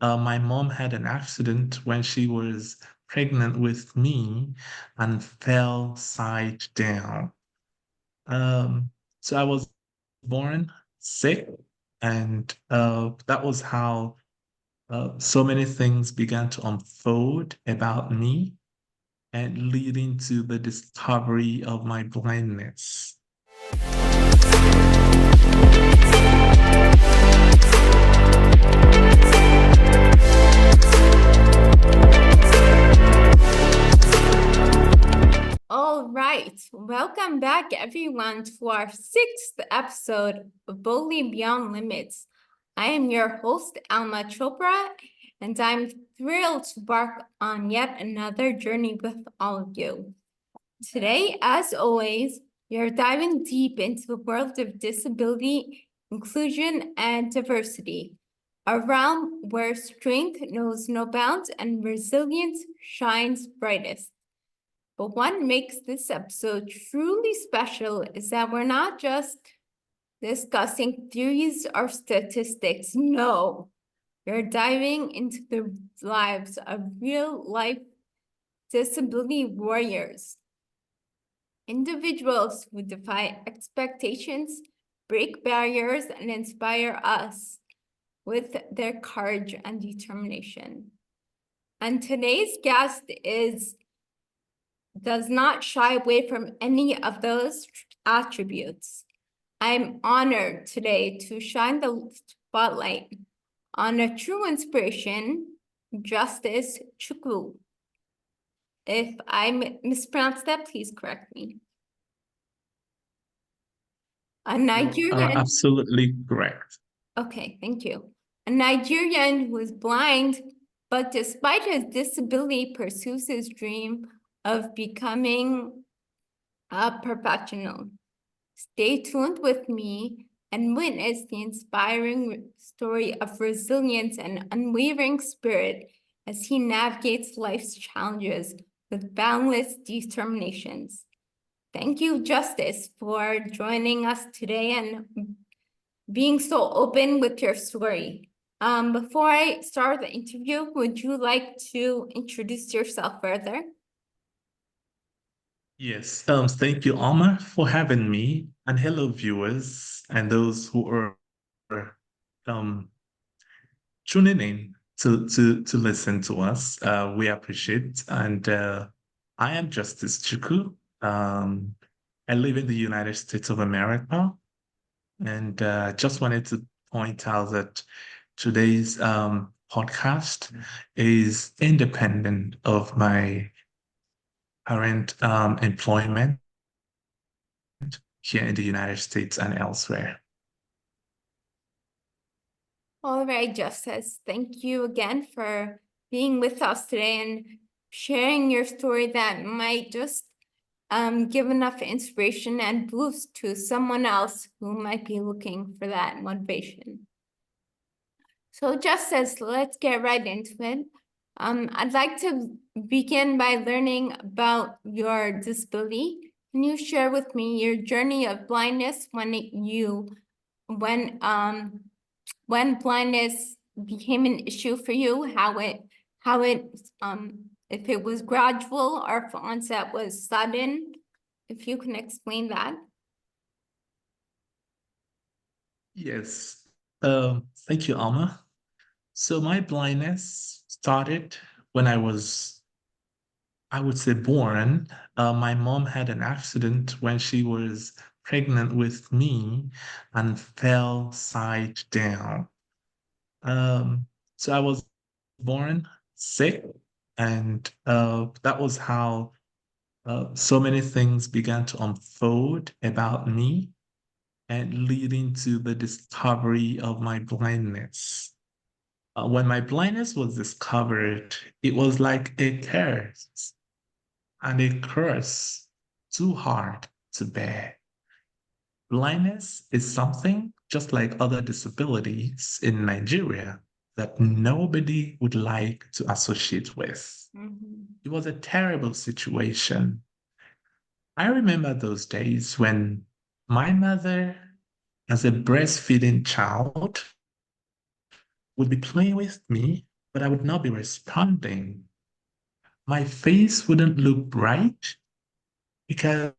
My mom had an accident when she was pregnant with me and fell side down. Um, so I was born sick, and that was how so many things began to unfold about me and leading to the discovery of my blindness. All right, welcome back everyone to our sixth episode of Boldly Beyond Limits. I am your host, Alma Chopra, and I'm thrilled to embark on yet another journey with all of you. Today, as always, we are diving deep into the world of disability, inclusion, and diversity, a realm where strength knows no bounds and resilience shines brightest. But what makes this episode truly special is that we're not just discussing theories or statistics. No, we're diving into the lives of real-life disability warriors, individuals who defy expectations, break barriers, and inspire us with their courage and determination. And today's guest does not shy away from any of those attributes. I'm honored today to shine the spotlight on a true inspiration, Justice Chukwu. If I mispronounced that, please correct me. A Nigerian. Absolutely correct. Okay, thank you. A Nigerian who is blind, but despite his disability, pursues his dream of becoming a professional. Stay tuned with me and witness the inspiring story of resilience and unwavering spirit as he navigates life's challenges with boundless determinations. Thank you, Justice, for joining us today and being so open with your story. Before I start the interview, would you like to introduce yourself further? Yes, thank you, Alma, for having me. And hello, viewers, and those who are um, tuning in to listen to us. We appreciate. And I am Justice Chukwu. I live in the United States of America, and just wanted to point out that today's podcast is independent of my current employment here in the United States and elsewhere. All right, Justice. Thank you again for being with us today and sharing your story that might just give enough inspiration and boost to someone else who might be looking for that motivation. So Justice, let's get right into it. I'd like to begin by learning about your disability. Can you share with me your journey of blindness when blindness became an issue for you, if it was gradual or if onset was sudden, if you can explain that. Yes. Thank you, Alma. So my blindness started when I would say, born. My mom had an accident when she was pregnant with me and fell side down. So I was born sick, and that was how so many things began to unfold about me and leading to the discovery of my blindness. When my blindness was discovered, it was like a curse, and a curse too hard to bear. Blindness is something, just like other disabilities in Nigeria, that nobody would like to associate with. It was a terrible situation. I remember those days when my mother, as a breastfeeding child, would be playing with me but I would not be responding. My face wouldn't look bright because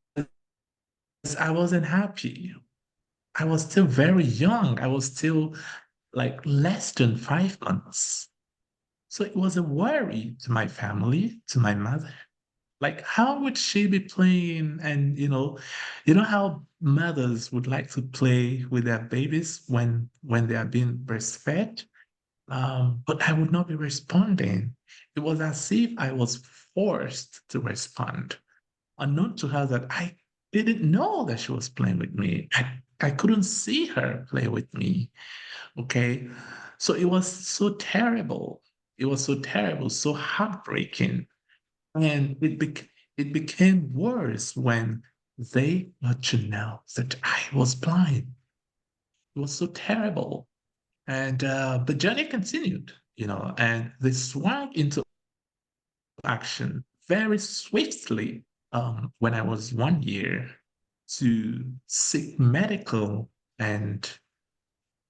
I wasn't happy. I was still very young. I was still like less than 5 months. So it was a worry to my family, to my mother. Like, how would she be playing? And you know how mothers would like to play with their babies when they are being breastfed. But I would not be responding. It was as if I was forced to respond, unknown to her that I didn't know that she was playing with me. I couldn't see her play with me. Okay. So it was so terrible. It was so terrible, so heartbreaking. And it became worse when they got to know that I was blind. It was so terrible. And the journey continued, and they swung into action very swiftly when I was 1 year to seek medical and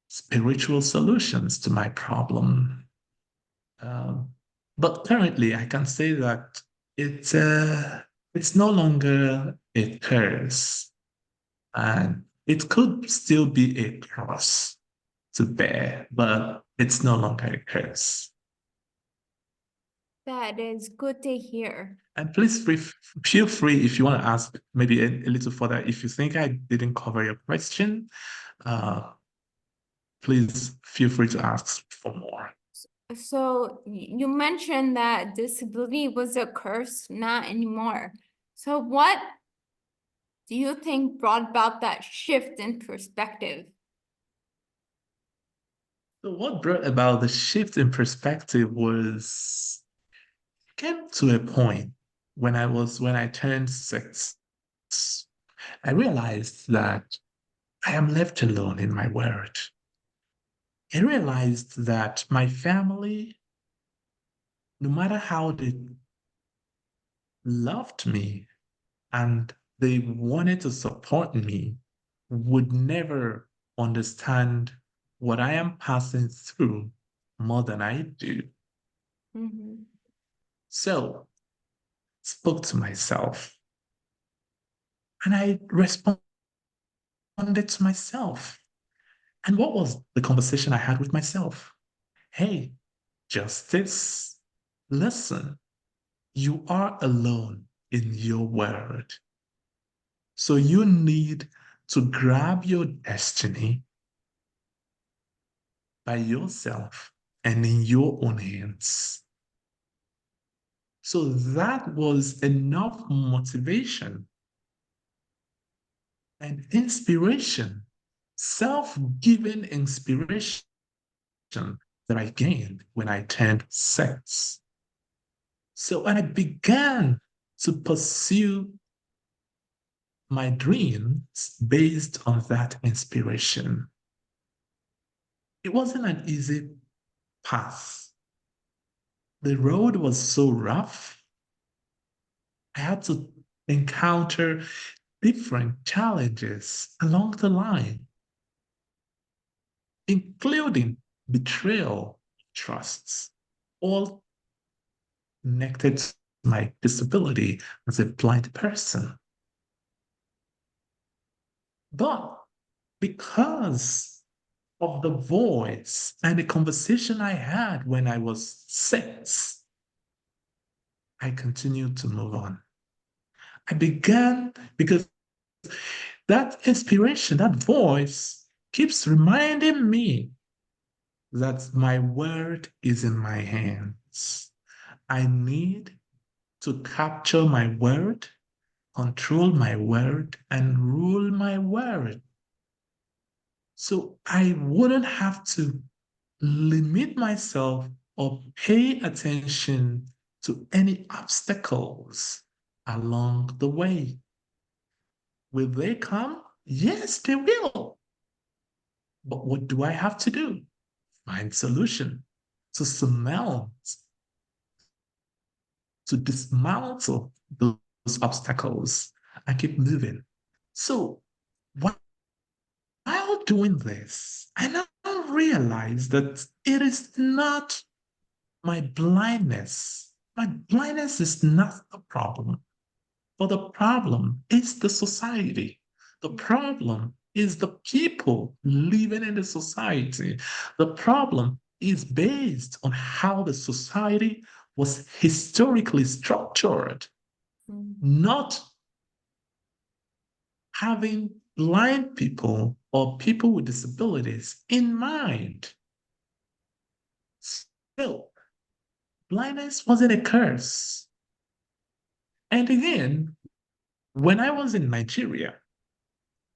spiritual solutions to my problem. Um, but currently, I can say that it's no longer a curse, and it could still be a cross to bear, but it's no longer a curse. That is good to hear. And please feel free if you want to ask maybe a little further. If you think I didn't cover your question, uh, please feel free to ask for more. So you mentioned that disability was a curse, not anymore. So what do you think brought about that shift in perspective? So what brought about the shift in perspective was came to a point when I turned 6. I realized that I am left alone in my world. I realized that my family, no matter how they loved me and they wanted to support me, would never understand what I am passing through more than I do. Mhm. So spoke to myself and I responded to myself. And what was the conversation I had with myself? Hey, Justice, listen, you are alone in your world. So you need to grab your destiny by yourself and in your own hands. So that was enough motivation and inspiration, self-giving inspiration that I gained when I turned 6. So when I began to pursue my dreams based on that inspiration, it wasn't an easy path. The road was so rough. I had to encounter different challenges along the line, including betrayal, trusts, all connected to my disability as a blind person. But because of the voice and the conversation I had when I was 6, I continued to move on. I began because that inspiration, that voice keeps reminding me that my word is in my hands. I need to capture my word, control my word, and rule my word. So I wouldn't have to limit myself or pay attention to any obstacles along the way. Will they come? Yes, they will. But what do I have to do? Find solution to surmount, to dismantle those obstacles and keep moving. So while doing this, I now realize that it is not my blindness. My blindness is not the problem, but the problem is the society. The problem is the people living in the society. The problem is based on how the society was historically structured, Mm. not having blind people or people with disabilities in mind. Still, blindness wasn't a curse. And again, when I was in Nigeria,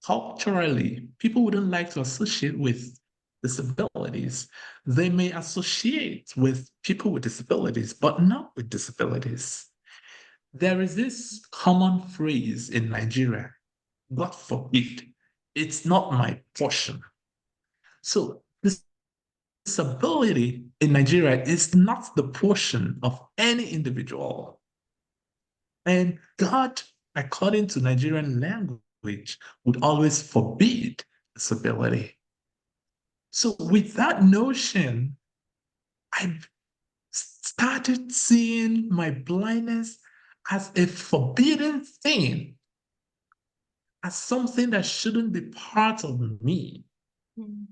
culturally, people wouldn't like to associate with disabilities. They may associate with people with disabilities, but not with disabilities. There is this common phrase in Nigeria, God forbid, it's not my portion. So disability in Nigeria is not the portion of any individual. And God, according to Nigerian language, would always forbid disability. So, with that notion, I started seeing my blindness as a forbidden thing, as something that shouldn't be part of me. Mm.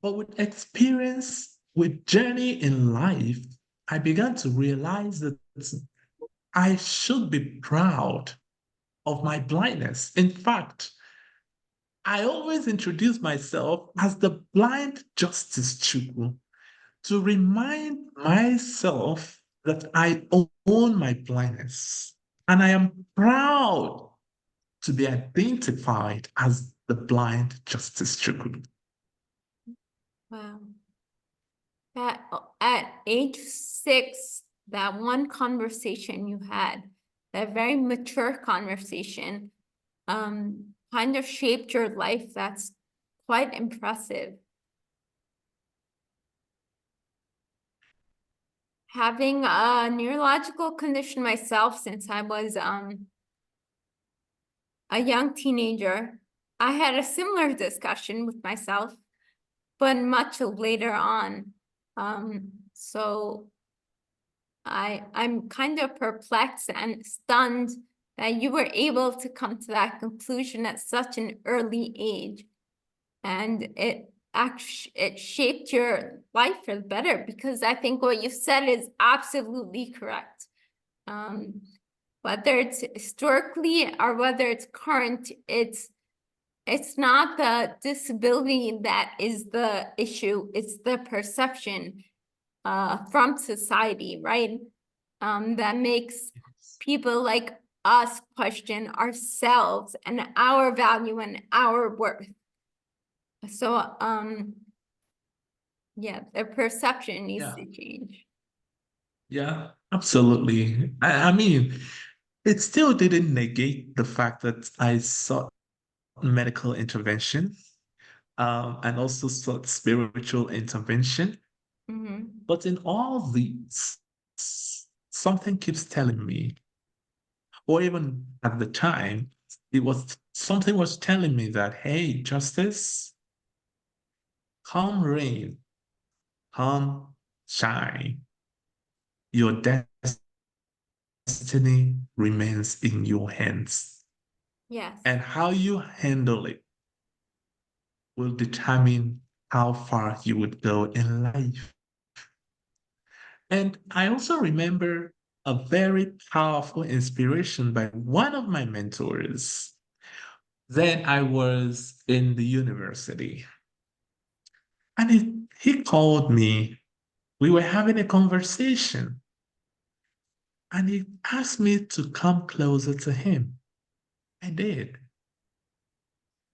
But with experience, with journey in life, I began to realize that I should be proud of my blindness. In fact, I always introduce myself as the blind Justice Chukwu to remind myself that I own my blindness. And I am proud to be identified as the blind Justice Chukwu. Wow. At age 6, that one conversation you had, that very mature conversation, kind of shaped your life. That's quite impressive. Having a neurological condition myself since I was a young teenager, I had a similar discussion with myself, but much later on. So I'm kind of perplexed and stunned that you were able to come to that conclusion at such an early age. And it shaped your life for the better, because I think what you said is absolutely correct. Whether it's historically or whether it's current, it's not the disability that is the issue, it's the perception from society, right? That makes people like us question ourselves and our value and our worth. So, yeah, the perception needs Yeah, to change. yeah, absolutely. I mean, it still didn't negate the fact that I sought medical intervention and also sought spiritual intervention. Mm-hmm. But in all these, something keeps telling me, or even at the time, it was something was telling me that, hey, Justice, come rain, come shine. Your destiny remains in your hands. Yes. And how you handle it will determine how far you would go in life. And I also remember a very powerful inspiration by one of my mentors. Then I was in the university. And he called me. We were having a conversation. And he asked me to come closer to him. I did.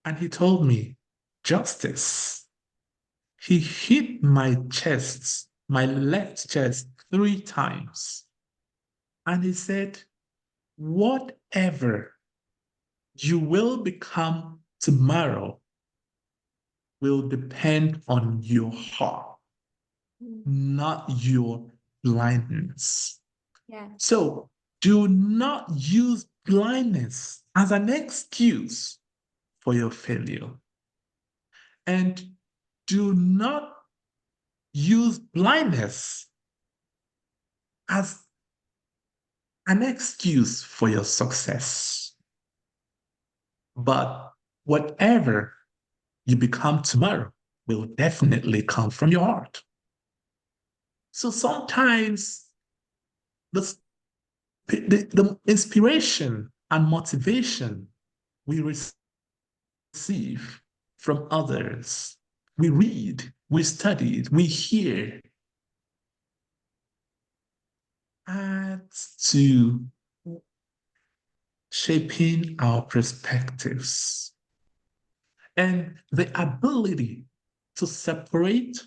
And he told me, Justice. He hit my chest, my left chest, 3 times. And he said, whatever you will become tomorrow will depend on your heart, not your blindness. Yeah. So do not use blindness as an excuse for your failure. And do not use blindness as an excuse for your success. But whatever you become tomorrow will definitely come from your heart. So sometimes the, the inspiration and motivation we receive from others, we read, we study, we hear, adds to shaping our perspectives and the ability to separate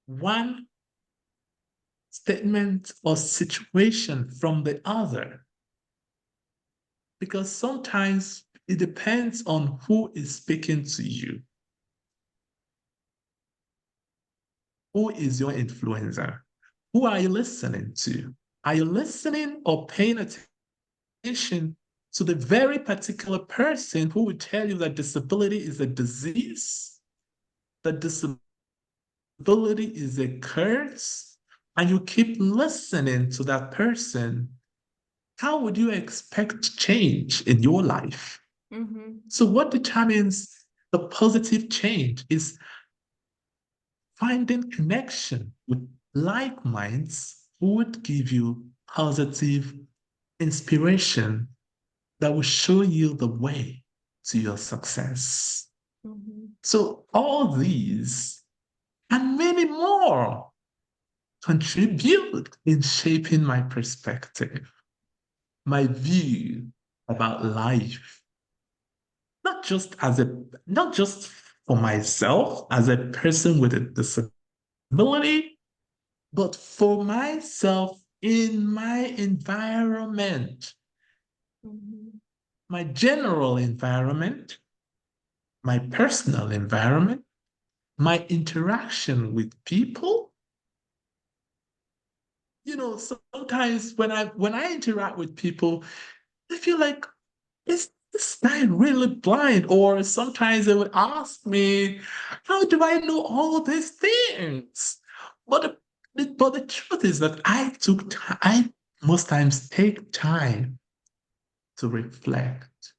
one statement or situation from the other. Because sometimes it depends on who is speaking to you. Who is your influencer? Who are you listening to? Are you listening or paying attention to the very particular person who will tell you that disability is a disease, that disability is a curse, and you keep listening to that person? How would you expect change in your life? Mm-hmm. So, what determines the positive change is finding connection with like minds who would give you positive inspiration that will show you the way to your success. Mm-hmm. So, all these and many more contribute in shaping my perspective, my view about life, not just for myself as a person with a disability, but for myself in my environment, Mm-hmm. my general environment, my personal environment, my interaction with people. Sometimes when I interact with people, I feel like, is this guy really blind? Or sometimes they would ask me, how do I know all these things? But the truth is that I most times take time to reflect.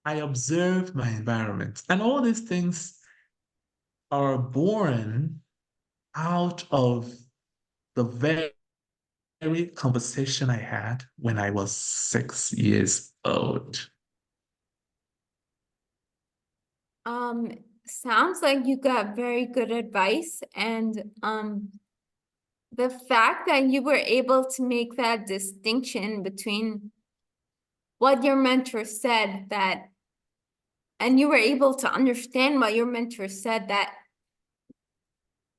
I observe my environment, and all these things are born out of the very conversation I had when I was 6 years old. Um, Sounds like you got very good advice, and the fact that you were able to make that distinction between what your mentor said, that and you were able to understand what your mentor said, that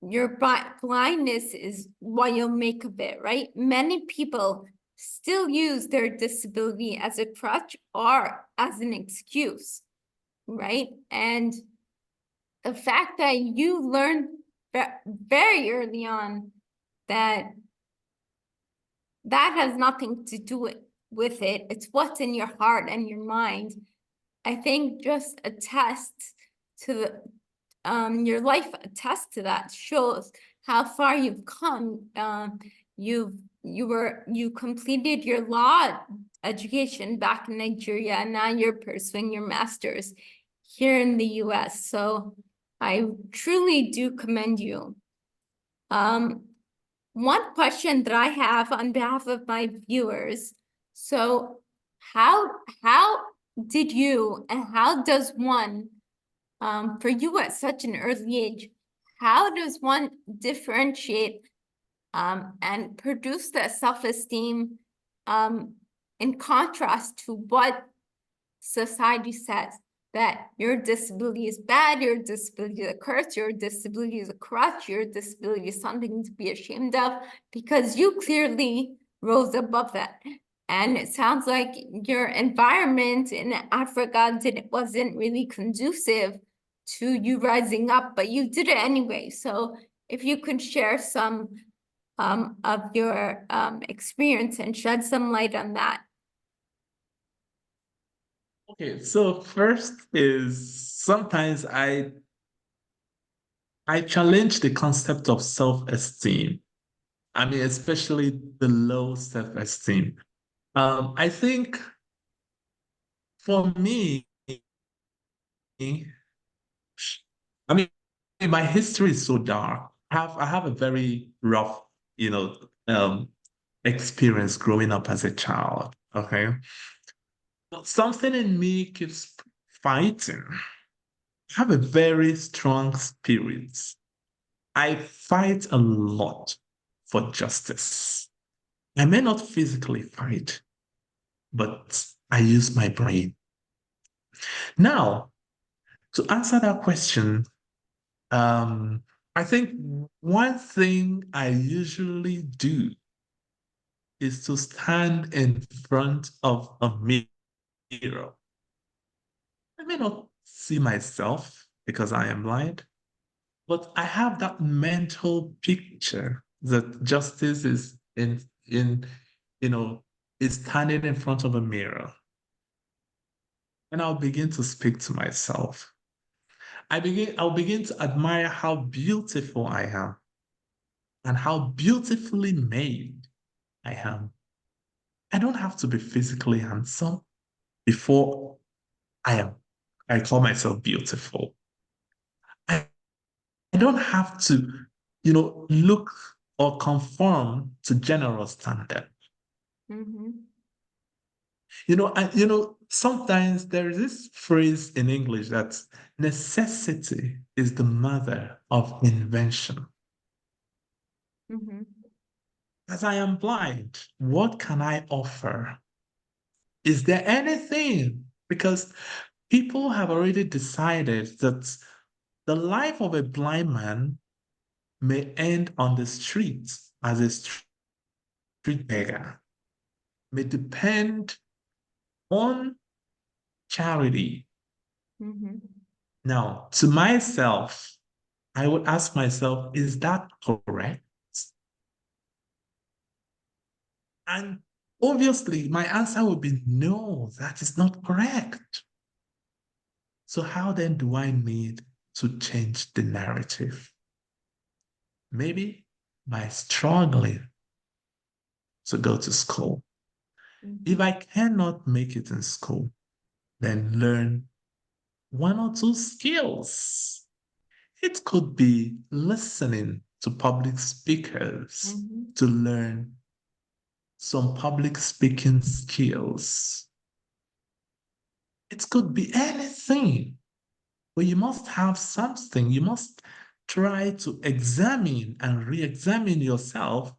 your blindness is what you'll make of it, right? Many people still use their disability as a crutch or as an excuse, right? And the fact that you learned very early on that that has nothing to do with it, it's what's in your heart and your mind, I think just attests to the your life attests to that, shows how far you've come. You completed your law education back in Nigeria, and now you're pursuing your master's here in the US. So I truly do commend you. One question that I have on behalf of my viewers. So how did you, and how does one, for you at such an early age, how does one differentiate and produce that self-esteem in contrast to what society says, that your disability is bad, your disability is a curse, your disability is a crutch, your disability is something to be ashamed of, because you clearly rose above that. And it sounds like your environment in Africa wasn't really conducive to you rising up, but you did it anyway. So if you could share some of your experience and shed some light on that. Okay, so first is sometimes I challenge the concept of self-esteem. I mean, especially the low self-esteem. I think for me, I mean, my history is so dark. I have a very rough, you know, experience growing up as a child. Okay. But something in me keeps fighting. I have a very strong spirit. I fight a lot for justice. I may not physically fight, but I use my brain. Now, to answer that question, um, I think one thing I usually do is to stand in front of a mirror. I may not see myself because I am blind, but I have that mental picture that justice is in you know is standing in front of a mirror. And I'll begin to speak to myself. I'll begin to admire how beautiful I am and how beautifully made I am. I don't have to be physically handsome before I call myself beautiful. I, I don't have to, look or conform to general standard. Mm-hmm. Sometimes there is this phrase in English that necessity is the mother of invention. Mm-hmm. As I am blind, what can I offer? Is there anything? Because people have already decided that the life of a blind man may end on the street as a street beggar, may depend on charity. Mm-hmm. Now, to myself, I would ask myself, is that correct? And obviously, my answer would be no, that is not correct. So, how then do I need to change the narrative? Maybe by struggling to go to school. If Mm-hmm. I cannot make it in school, then learn one or two skills. It could be listening to public speakers Mm-hmm. to learn some public speaking skills. It could be anything, but you must have something. You must try to examine and re examine yourself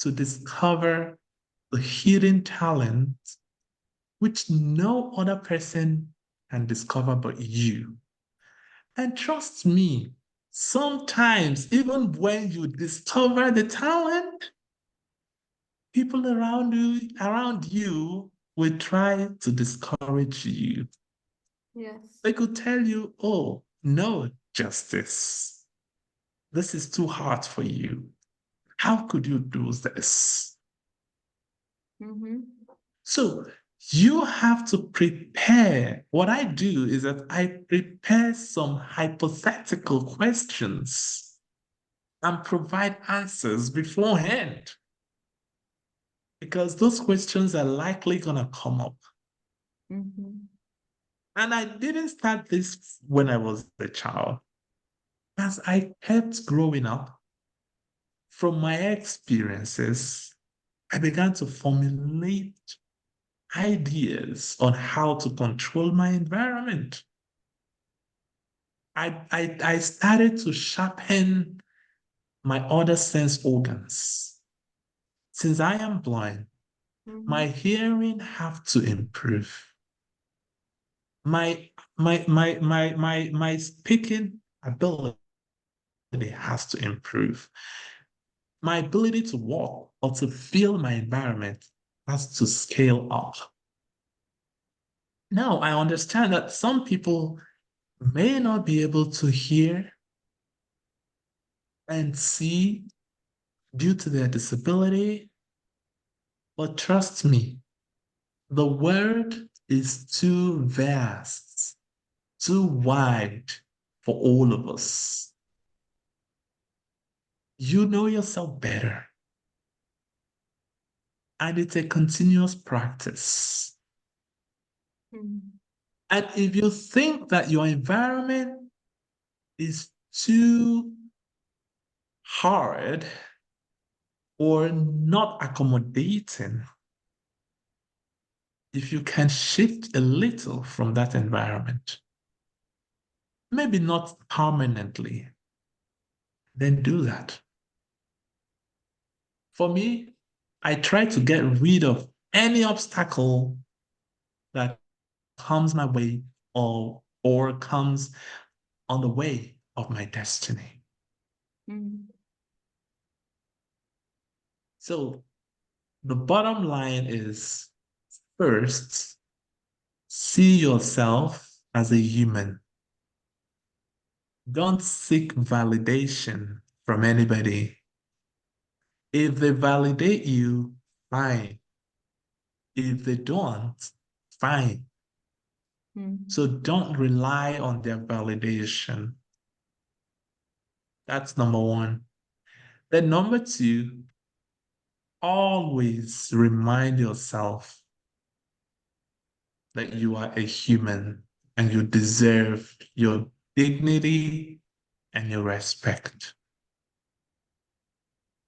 to discover the hidden talent which no other person can discover but you. And trust me, sometimes, even when you discover the talent, people around you will try to discourage you. Yes. They could tell you, oh, no, Justice, this is too hard for you. How could you do this? Mm-hmm. So you have to prepare. What I do is that I prepare some hypothetical questions and provide answers beforehand because those questions are likely going to come up. Mm-hmm. And I didn't start this when I was a child. As I kept growing up, from my experiences, I began to formulate ideas on how to control my environment. I started to sharpen my other sense organs. Since I am blind, Mm-hmm. my hearing have to improve. My speaking ability has to improve. My ability to walk or to feel my environment has to scale up. Now I understand that some people may not be able to hear and see due to their disability, but trust me, the world is too vast, too wide for all of us. You know yourself better. And it's a continuous practice. And if you think that your environment is too hard or not accommodating, if you can shift a little from that environment, maybe not permanently, then do that. For me, I try to get rid of any obstacle that comes my way or comes on the way of my destiny. So the bottom line is, first, see yourself as a human. Don't seek validation from anybody. If they validate you, fine. If they don't, fine. So don't rely on their validation. That's number one. Then number two, always remind yourself that you are a human and you deserve your dignity and your respect.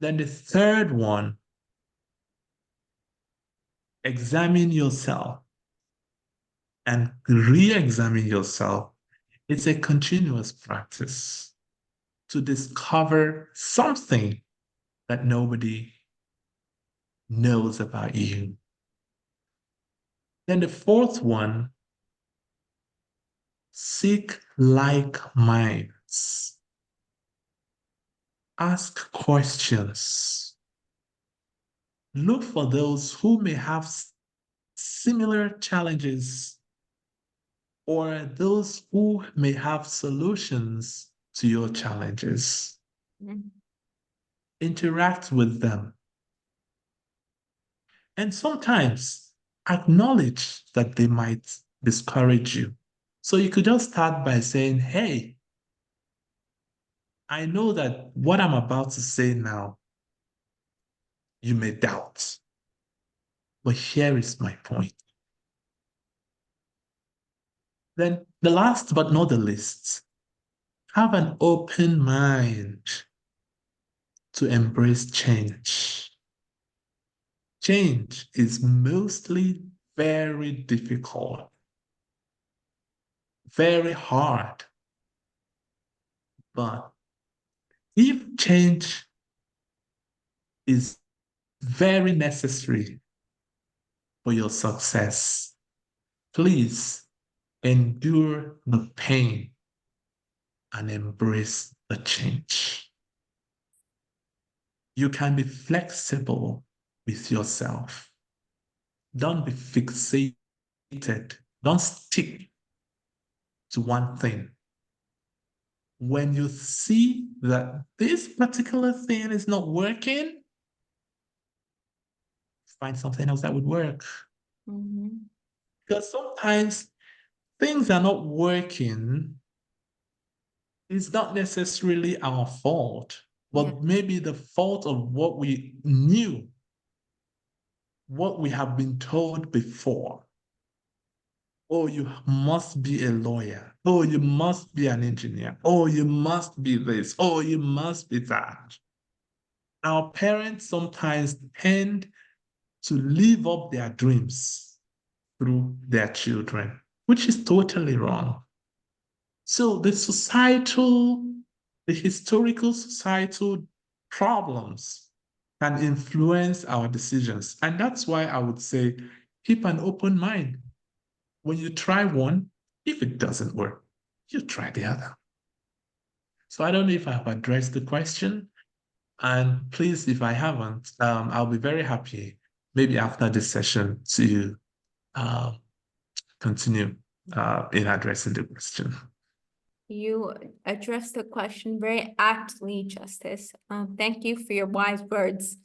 Then the third one, examine yourself and re-examine yourself. It's a continuous practice to discover something that nobody knows about you. Then the fourth one, seek like minds. Ask questions. Look for those who may have similar challenges or those who may have solutions to your challenges. Interact with them. And sometimes acknowledge that they might discourage you. So you could just start by saying, hey, I know that what I'm about to say now, you may doubt, but here is my point. Then the last but not the least, have an open mind to embrace change. Change is mostly very difficult, very hard. But if change is very necessary for your success, please endure the pain and embrace the change. You can be flexible with yourself. Don't be fixated. Don't stick to one thing. When you see that this particular thing is not working, find something else that would work. Because sometimes things are not working. It's not necessarily our fault, but maybe the fault of what we knew, what we have been told before. Oh, you must be a lawyer. Oh, you must be an engineer. Oh, you must be this. Oh, you must be that. Our parents sometimes tend to live up their dreams through their children, which is totally wrong. So the historical societal problems can influence our decisions. And that's why I would say, keep an open mind. When you try one, if it doesn't work, you try the other. So I don't know if I have addressed the question. And please, if I haven't, I'll be very happy, maybe after this session, to continue in addressing the question. You addressed the question very aptly, Justice. Thank you for your wise words.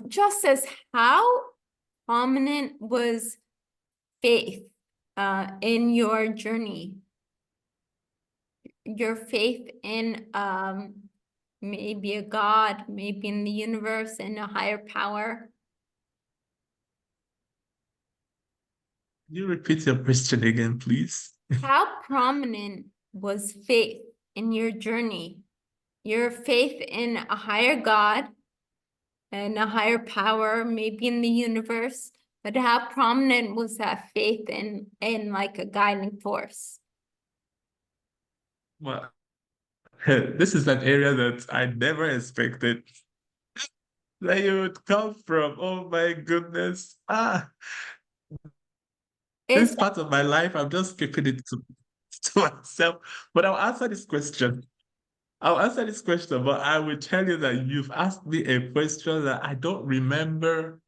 Justice, how prominent was faith in your journey? Your faith in maybe a God, maybe in the universe and a higher power. Can you repeat your question again, please? How prominent was faith in your journey? Your faith in a higher God and a higher power, maybe in the universe, but how prominent was that faith in like a guiding force? Well, this is an area that I never expected that you would come from. Oh my goodness. It's This part of my life, I'm just keeping it to myself. But I'll answer this question, but I will tell you that you've asked me a question that I don't remember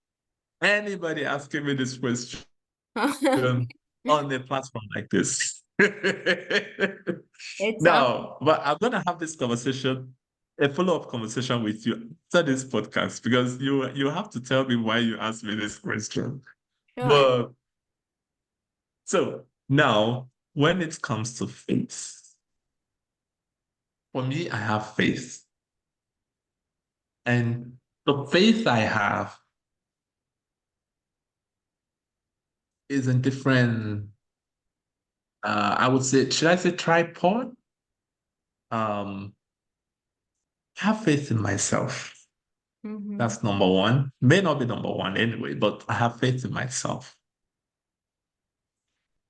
anybody asking me this question on a platform like this. it's No, but I'm gonna have this conversation, a follow-up conversation with you after this podcast, because you have to tell me why you asked me this question. sure. But so now, when it comes to faith, for me, I have faith. And the faith I have is in different, I would say, should I say tripod? Um, have faith in myself. Mm-hmm. That's number one. May not be number one anyway, but I have faith in myself.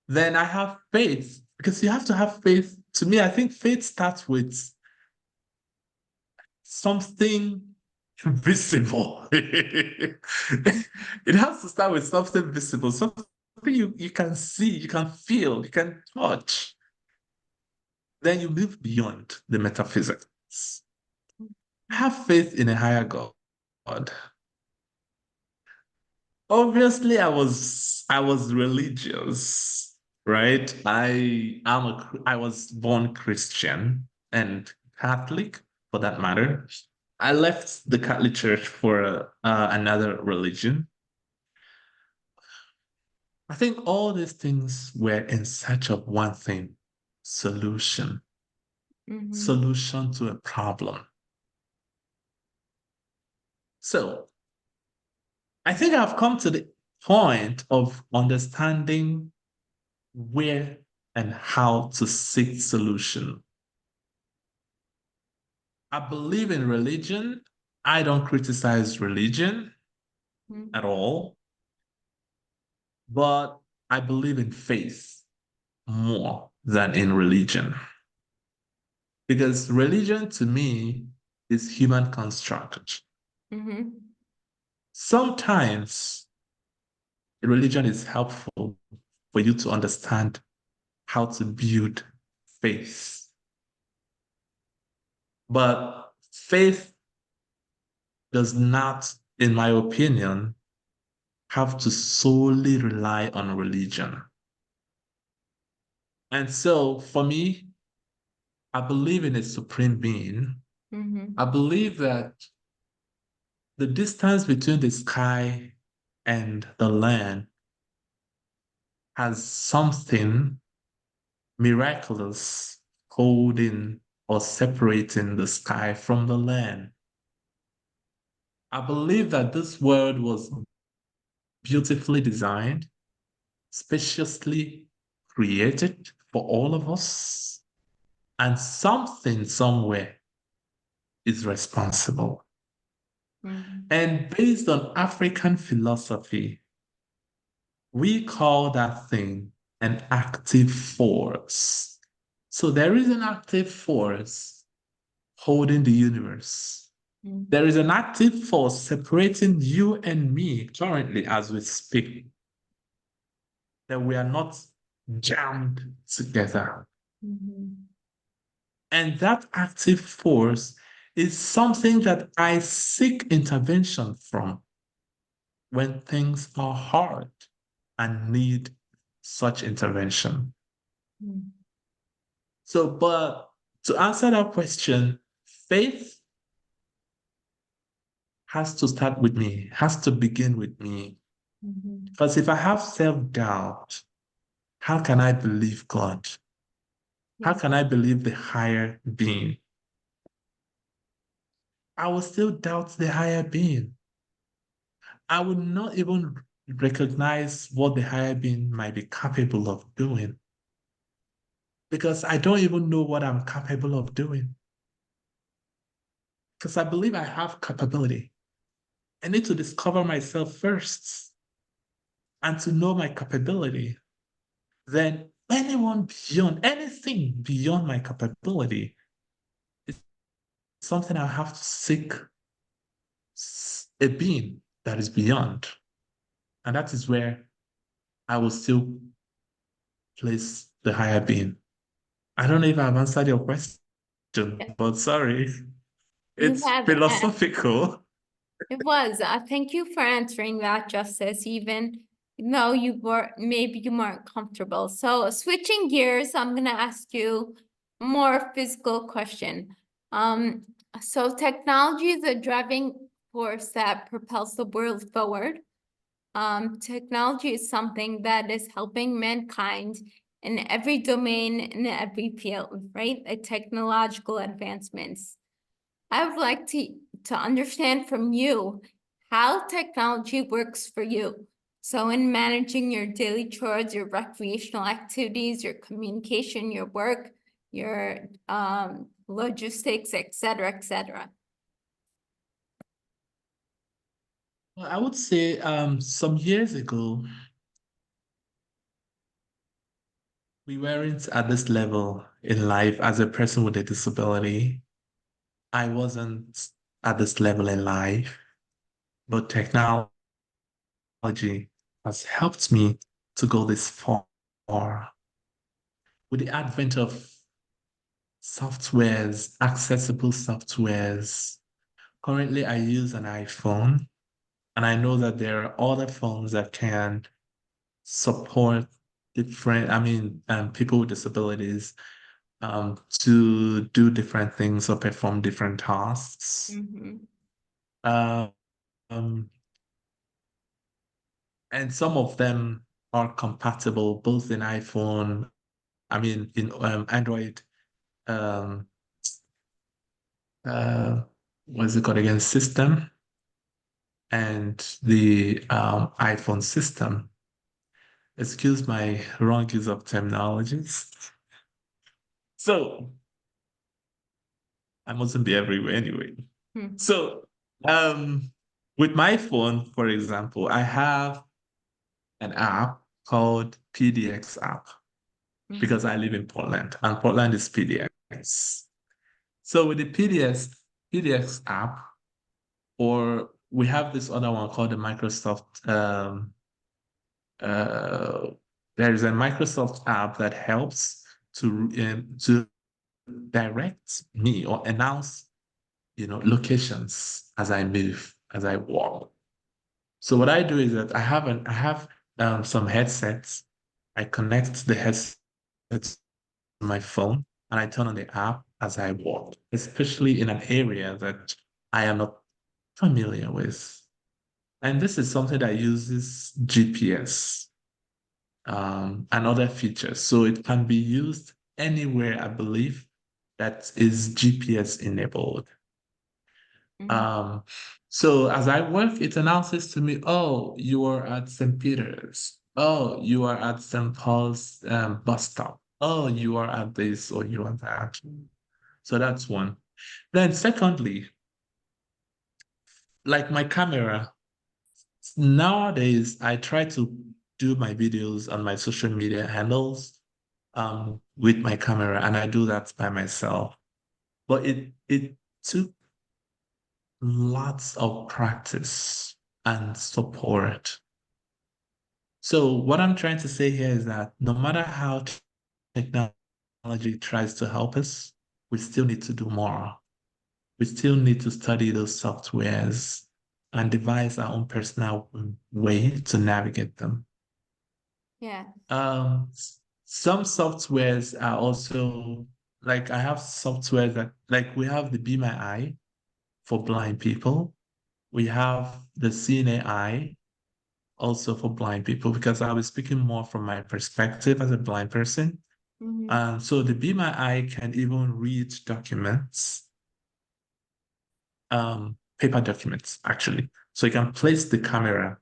Then I have faith because you have to have faith. To me, I think faith starts with something visible. It has to start with something visible, something you can see, you can feel, you can touch. Then you move beyond the metaphysics. Have faith in a higher God. Obviously, I was religious, right? I was born Christian and Catholic for that matter. I left the Catholic Church for another religion. I think all these things were in search of one thing: solution, Mm-hmm. solution to a problem. So I think I've come to the point of understanding where and how to seek solution. I believe in religion. I don't criticize religion at all, but I believe in faith more than in religion. Because religion to me is human construct. Mm-hmm. Sometimes religion is helpful for you to understand how to build faith. But faith does not, in my opinion, have to solely rely on religion. And so for me, I believe in a supreme being. Mm-hmm. I believe that the distance between the sky and the land has something miraculous holding or separating the sky from the land. I believe that this world was beautifully designed, spaciously created for all of us, and something somewhere is responsible. Mm-hmm. And based on African philosophy, we call that thing an active force. So there is an active force holding the universe. There is an active force separating you and me currently as we speak, that we are not jammed together. Mm-hmm. And that active force is something that I seek intervention from when things are hard and need such intervention. Mm-hmm. So, but to answer that question, faith has to start with me, has to begin with me. Mm-hmm. Because if I have self doubt, how can I believe God? How Yeah. can I believe the higher being? I will still doubt the higher being. I would not even recognize what the higher being might be capable of doing because I don't even know what I'm capable of doing. Because I believe I have capability. I need to discover myself first and to know my capability. Then anyone beyond, anything beyond my capability is something I have to seek a being that is beyond. And that is where I will still place the higher being. I don't know if I've answered your question, but sorry, You it's have, philosophical. it was. Thank you for answering that, Justice, even though maybe you weren't comfortable. So switching gears, I'm gonna ask you a more physical question. Um, so technology is a driving force that propels the world forward. Technology is something that is helping mankind in every domain, in every field, right? The technological advancements. I would like to understand from you how technology works for you. So in managing your daily chores, your recreational activities, your communication, your work, your logistics, et cetera, et cetera. Well, I would say some years ago, we weren't at this level in life as a person with a disability. I wasn't at this level in life, but technology has helped me to go this far. With the advent of softwares, accessible softwares, currently I use an iPhone, and I know that there are other phones that can support people with disabilities to do different things or perform different tasks. Mm-hmm. Um, and some of them are compatible both in iPhone, in Android, um, uh, what's it called again, system, and the iPhone system. Excuse my wrong use of terminologies. So I mustn't be everywhere anyway. Hmm. So with my phone, for example, I have an app called PDX app because I live in Portland and Portland is PDX. So with the PDX app, or we have this other one called the Microsoft, uh, there is a Microsoft app that helps to direct me or announce, locations as I move, as I walk. So what I do is that I have some headsets. I connect the headsets to my phone and I turn on the app as I walk, especially in an area that I am not familiar with. And this is something that uses GPS and other features. So it can be used anywhere, I believe, that is GPS enabled. Mm-hmm. Um, so as I work, it announces to me, oh, you are at St. Peter's. Oh, you are at St. Paul's bus stop. Oh, you are at this or you are that. So that's one. Then secondly, like my camera, nowadays I try to do my videos on my social media handles with my camera, and I do that by myself. But it took lots of practice and support. So what I'm trying to say here is that no matter how technology tries to help us, we still need to do more. We still need to study those softwares and devise our own personal way to navigate them. Yeah. Um, some softwares are also like I have software that like we have the Be My Eye for blind people. We have the CNAI also for blind people because I was speaking more from my perspective as a blind person. Mm-hmm. So the Be My Eye can even read documents paper documents, actually. So you can place the camera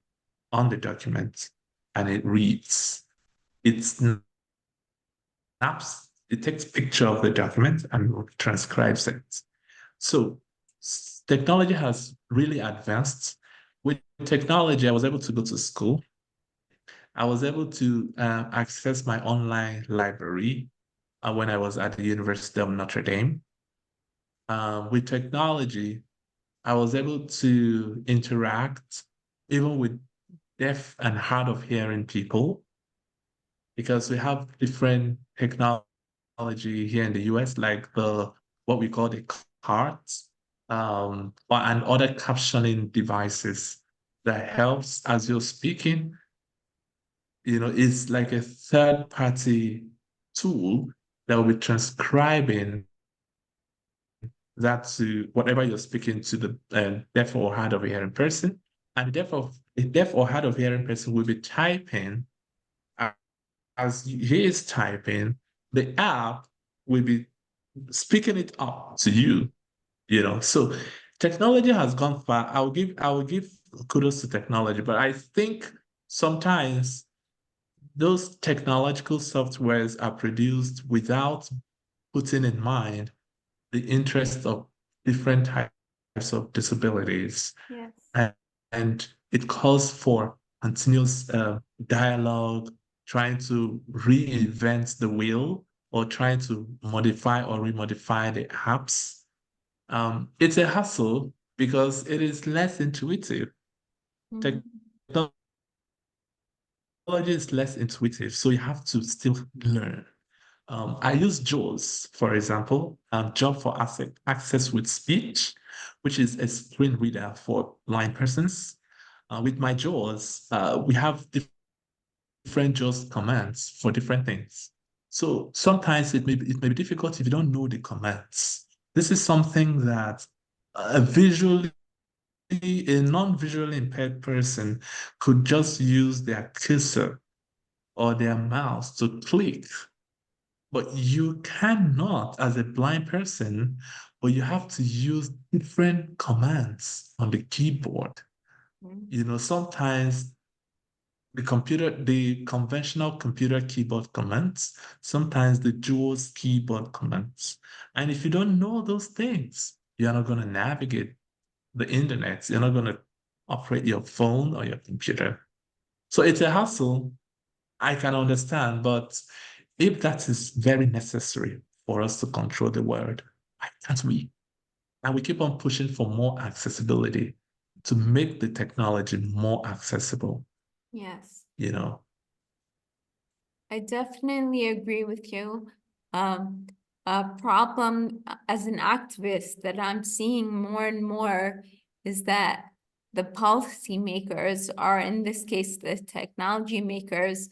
on the document and it reads. It snaps, it takes picture of the document and transcribes it. So technology has really advanced. With technology, I was able to go to school. I was able to access my online library when I was at the University of Notre Dame. With technology, I was able to interact even with deaf and hard of hearing people because we have different technology here in the US, like the what we call the cards, and other captioning devices that helps as you're speaking. It's like a third party tool that will be transcribing that to whatever you're speaking to the deaf or hard of hearing person. And the deaf or hard of hearing person will be typing as he is typing, the app will be speaking it up to you, So technology has gone far. I will give kudos to technology, but I think sometimes those technological softwares are produced without putting in mind the interests of different types of disabilities. Yes. And it calls for continuous dialogue, trying to reinvent the wheel or trying to modify or remodify the apps. It's a hassle because it is less intuitive. Mhm. Technology is less intuitive, so you have to still learn. I use JAWS, for example, Job for Access with Speech, which is a screen reader for blind persons. With my JAWS, we have different JAWS commands for different things. So sometimes it may be difficult if you don't know the commands. This is something that a non-visually impaired person could just use their cursor or their mouse to click, but you cannot as a blind person, but you have to use different commands on the keyboard. Mhm. Sometimes the conventional computer keyboard commands, sometimes the JAWS keyboard commands. And if you don't know those things, you're not going to navigate the internet. You're not going to operate your phone or your computer. So it's a hassle. I can understand, but if that is very necessary for us to control the world, why can't we? And we keep on pushing for more accessibility to make the technology more accessible, Yes. you know? I definitely agree with you. Um, a problem as an activist that I'm seeing more and more is that the policymakers are, in this case, the technology makers,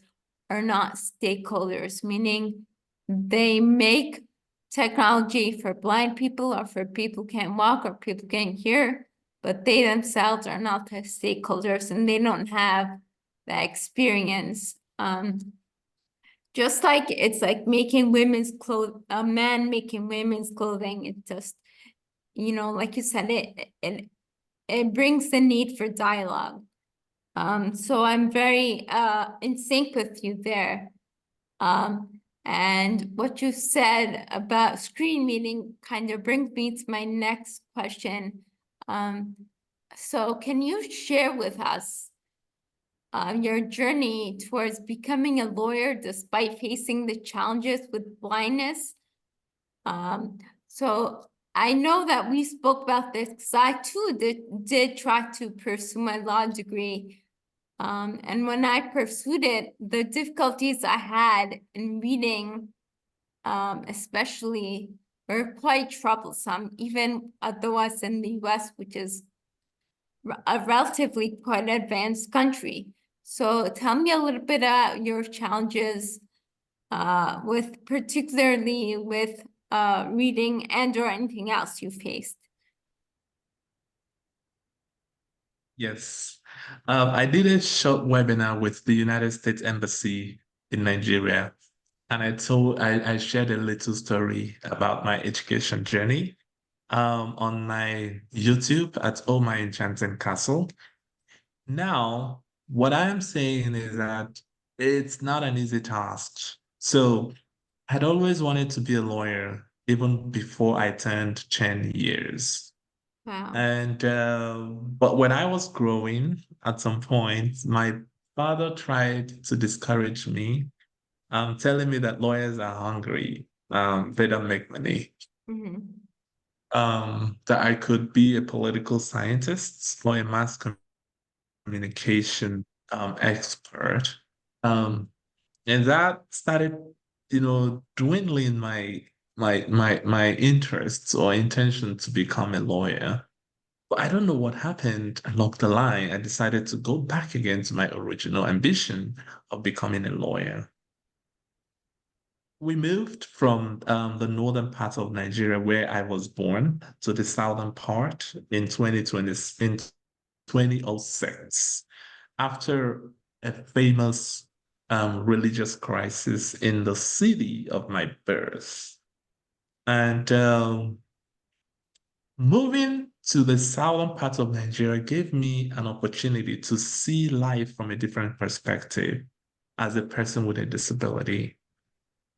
are not stakeholders, meaning they make technology for blind people or for people who can't walk or people can't hear, but they themselves are not the stakeholders and they don't have the experience. Just like it's like making women's clothes, a man making women's clothing, it just, like you said, it brings the need for dialogue. So I'm very in sync with you there. And what you said about screen reading kind of brings me to my next question. So can you share with us your journey towards becoming a lawyer despite facing the challenges with blindness? So I know that we spoke about this because I too did try to pursue my law degree. And when I pursued it, the difficulties I had in reading, especially, were quite troublesome, even though I was in the US, which is a relatively quite advanced country. So tell me a little bit about your challenges particularly with reading and or anything else you faced. Yes. I did a short webinar with the United States Embassy in Nigeria, and I shared a little story about my education journey. on my YouTube at Oh My Enchanting Castle. Now, what I am saying is that it's not an easy task. So I'd always wanted to be a lawyer even before I turned 10 years. Wow. And but when I was growing at some point, my father tried to discourage me, telling me that lawyers are hungry, they don't make money, Mm-hmm. that I could be a political scientist or a mass communication expert. Um, and that started, dwindling my interests or intention to become a lawyer. But I don't know what happened along the line. I decided to go back again to my original ambition of becoming a lawyer. We moved from the northern part of Nigeria where I was born to the southern part in 2020, in 2006 after a famous religious crisis in the city of my birth. And moving to the southern part of Nigeria gave me an opportunity to see life from a different perspective as a person with a disability.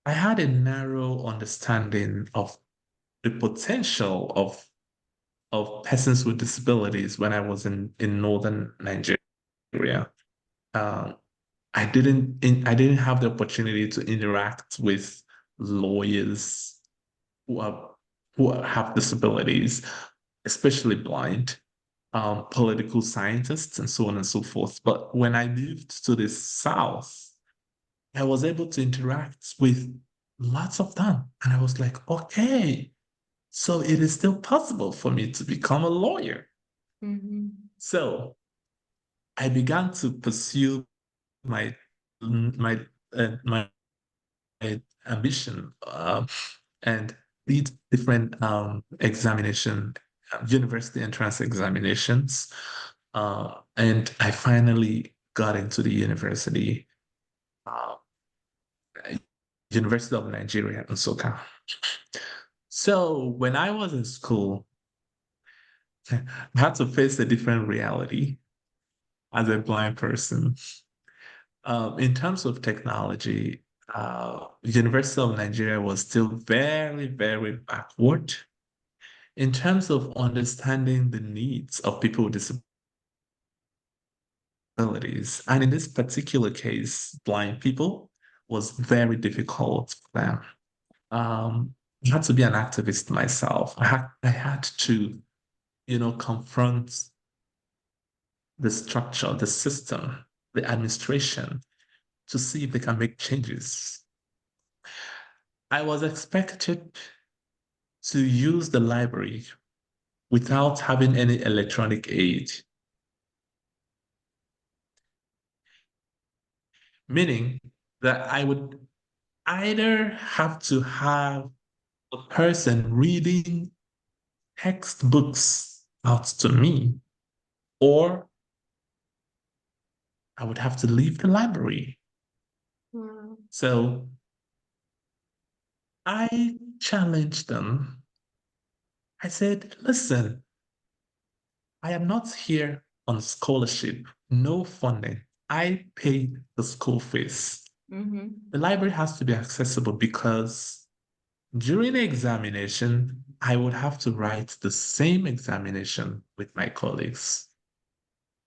I had a narrow understanding of the potential of persons with disabilities when I was in northern Nigeria. Uh, I didn't have the opportunity to interact with lawyers who are who have disabilities, especially blind, political scientists, and so on and so forth. But when I moved to the South, I was able to interact with lots of them. And I was like, okay, so it is still possible for me to become a lawyer. Mm-hmm. So I began to pursue my my my ambition and lead different examination, university entrance examinations. And I finally got into the uh, University of Nigeria in Soka. So when I was in school, I had to face a different reality as a blind person. In terms of technology, University of Nigeria was still very, very backward in terms of understanding the needs of people with disabilities. And in this particular case, blind people was very difficult for them. I had to be an activist myself. I had to, confront the structure, the system, the administration to see if they can make changes. I was expected to use the library without having any electronic aid, meaning that I would either have to have a person reading textbooks out to me, or I would have to leave the library. Wow. So I challenged them. I said, listen, I am not here on scholarship, no funding. I paid the school fees. Mm-hmm. The library has to be accessible because during the examination, I would have to write the same examination with my colleagues.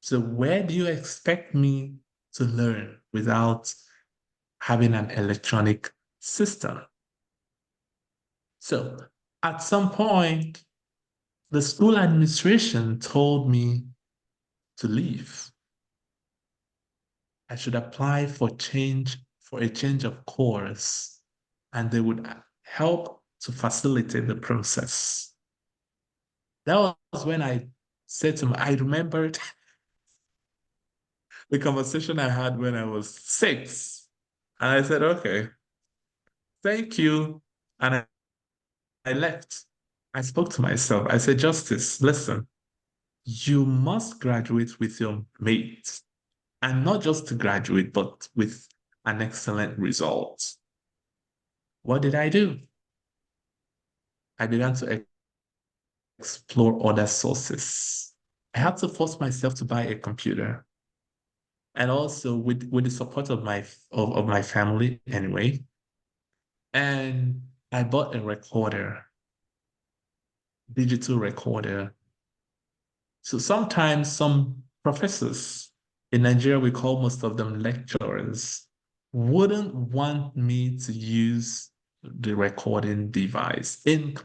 So, where do you expect me to learn without having an electronic system? So, at some point, the school administration told me to leave. I should apply for a change of course, and they would help to facilitate the process. That was when I said to I remembered the conversation I had when I was 6. And I said, okay, thank you. And I left. I spoke to myself. I said, Justice, listen, you must graduate with your mate. And not just to graduate, but with an excellent result. What did I do? I began to explore other sources. I had to force myself to buy a computer. And also with the support of my family anyway. And I bought a recorder, digital recorder. So sometimes some professors in Nigeria, we call most of them lecturers, wouldn't want me to use the recording device in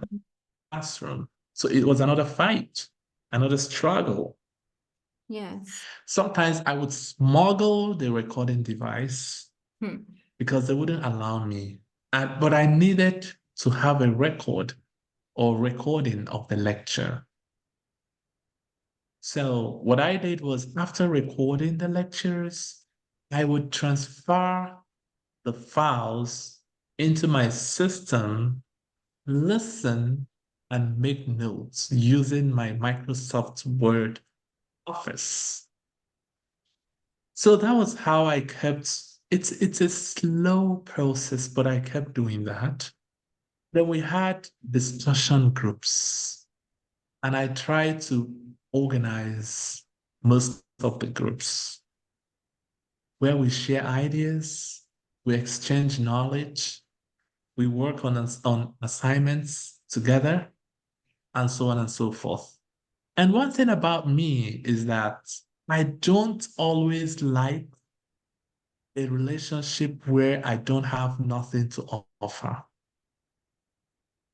classroom. So it was another fight, another struggle. Yes. Sometimes I would smuggle the recording device Hmm. because they wouldn't allow me. But I needed to have a record or recording of the lecture. So what I did was after recording the lectures, I would transfer the files into my system, listen, and make notes using my Microsoft Word Office. So that was how I kept it's a slow process, but I kept doing that. Then we had discussion groups, and I tried to organize most of the groups where we share ideas, we exchange knowledge, we work on assignments together, and so on and so forth. And one thing about me is that I don't always like a relationship where I don't have nothing to offer.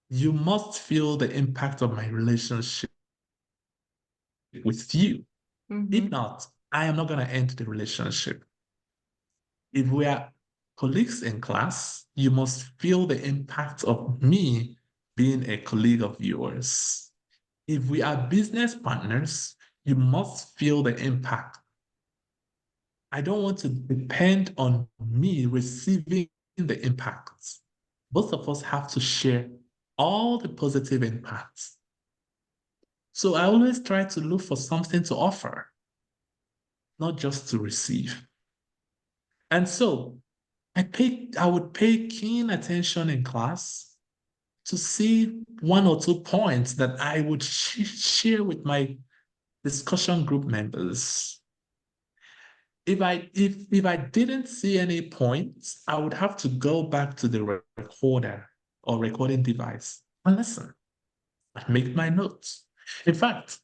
You must feel the impact of my relationship with you. If Mm-hmm. not, I am not going to end the relationship. If we are colleagues in class, you must feel the impact of me being a colleague of yours. If we are business partners, you must feel the impact. I don't want to depend on me receiving the impacts. Both of us have to share all the positive impacts. So I always try to look for something to offer, not just to receive. And so I would pay keen attention in class to see one or two points that I would share with my discussion group members. If I didn't see any points, I would have to go back to the recorder or recording device and listen and make my notes. In fact,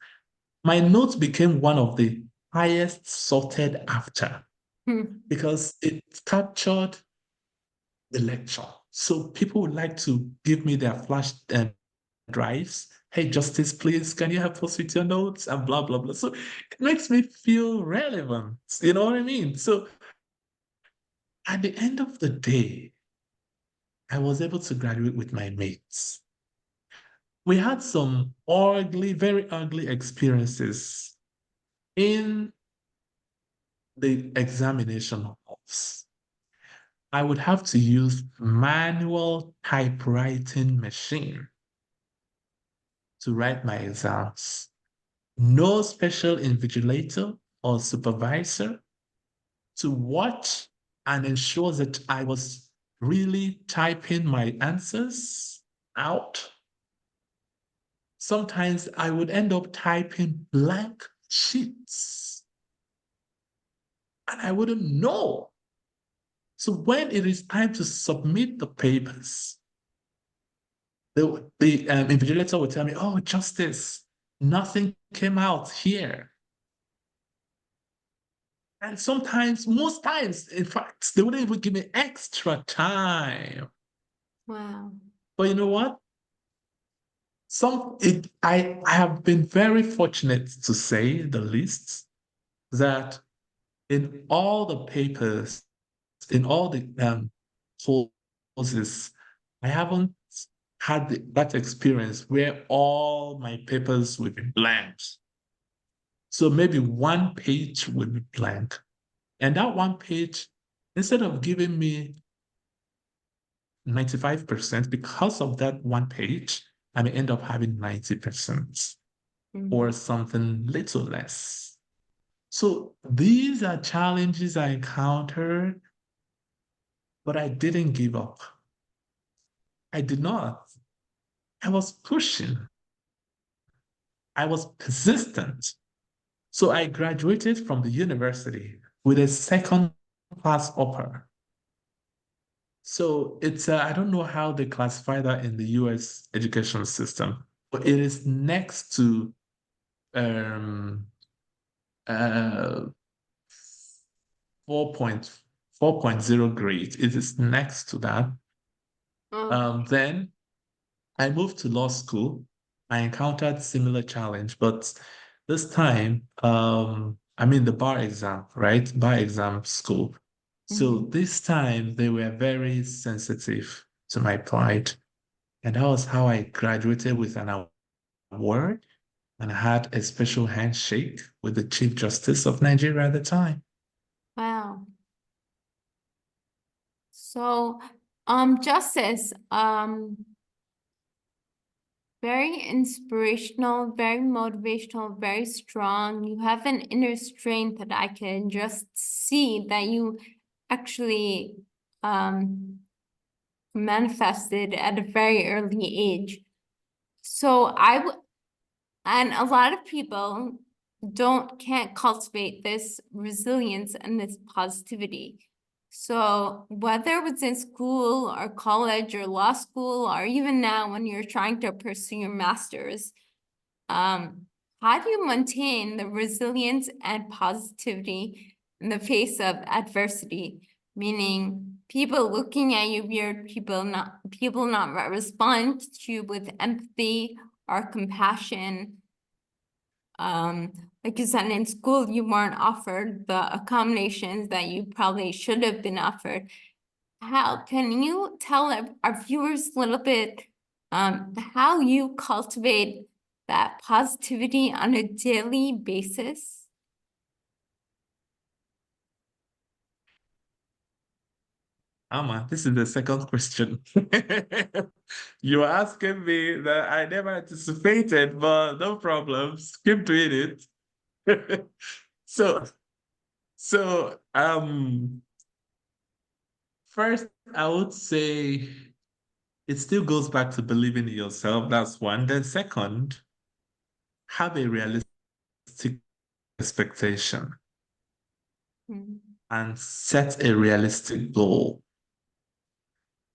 my notes became one of the highest sorted after Hmm. because it captured the lecture. So people would like to give me their flash drives. Hey, Justice, please, can you help us with your notes? And blah, blah, blah. So it makes me feel relevant. You know what I mean? So at the end of the day, I was able to graduate with my mates. We had some ugly, very ugly experiences in the examination halls. I would have to use manual typewriting machine to write my exams. No special invigilator or supervisor to watch and ensure that I was really typing my answers out. Sometimes I would end up typing blank sheets and I wouldn't know. So when it is time to submit the papers, the invigilator would tell me, oh, Justice, nothing came out here. And sometimes, most times, in fact, they wouldn't even give me extra time. Wow. But you know what? I have been very fortunate to say the least that in all the papers, in all the courses, I haven't had that experience where all my papers will be blank. So maybe one page will be blank. And that one page, instead of giving me 95%, because of that one page, I may end up having 90% Mm-hmm. or something little less. So these are challenges I encountered, but I didn't give up. I did not. I was pushing. I was persistent. So I graduated from the university with a second class upper. So it's, I don't know how they classify that in the US education system, but it is next to um, uh, 4.0 grade. It is next to that. Oh. Then I moved to law school. I encountered similar challenge, but this time, I'm in the bar exam, right? Bar exam school. So Mhm. this time they were very sensitive to my plight. And that was how I graduated with an award and had a special handshake with the Chief Justice of Nigeria at the time. Wow. So, Justice, very inspirational, very motivational, very strong. You have an inner strength that I can just see that you actually manifested at a very early age. So and a lot of people can't cultivate this resilience and this positivity. So whether it's in school or college or law school, or even now when you're trying to pursue your master's, how do you maintain the resilience and positivity in the face of adversity? Meaning people looking at you weird, people not respond to you with empathy or compassion. Like you said, in school, you weren't offered the accommodations that you probably should have been offered. How can you tell our viewers a little bit how you cultivate that positivity on a daily basis? Alma, this is the second question. You're asking me that I never anticipated, but no problems. Keep doing it. So, so, first, I would say it still goes back to believing in yourself. That's one. Then second, have a realistic expectation Mm, and set a realistic goal.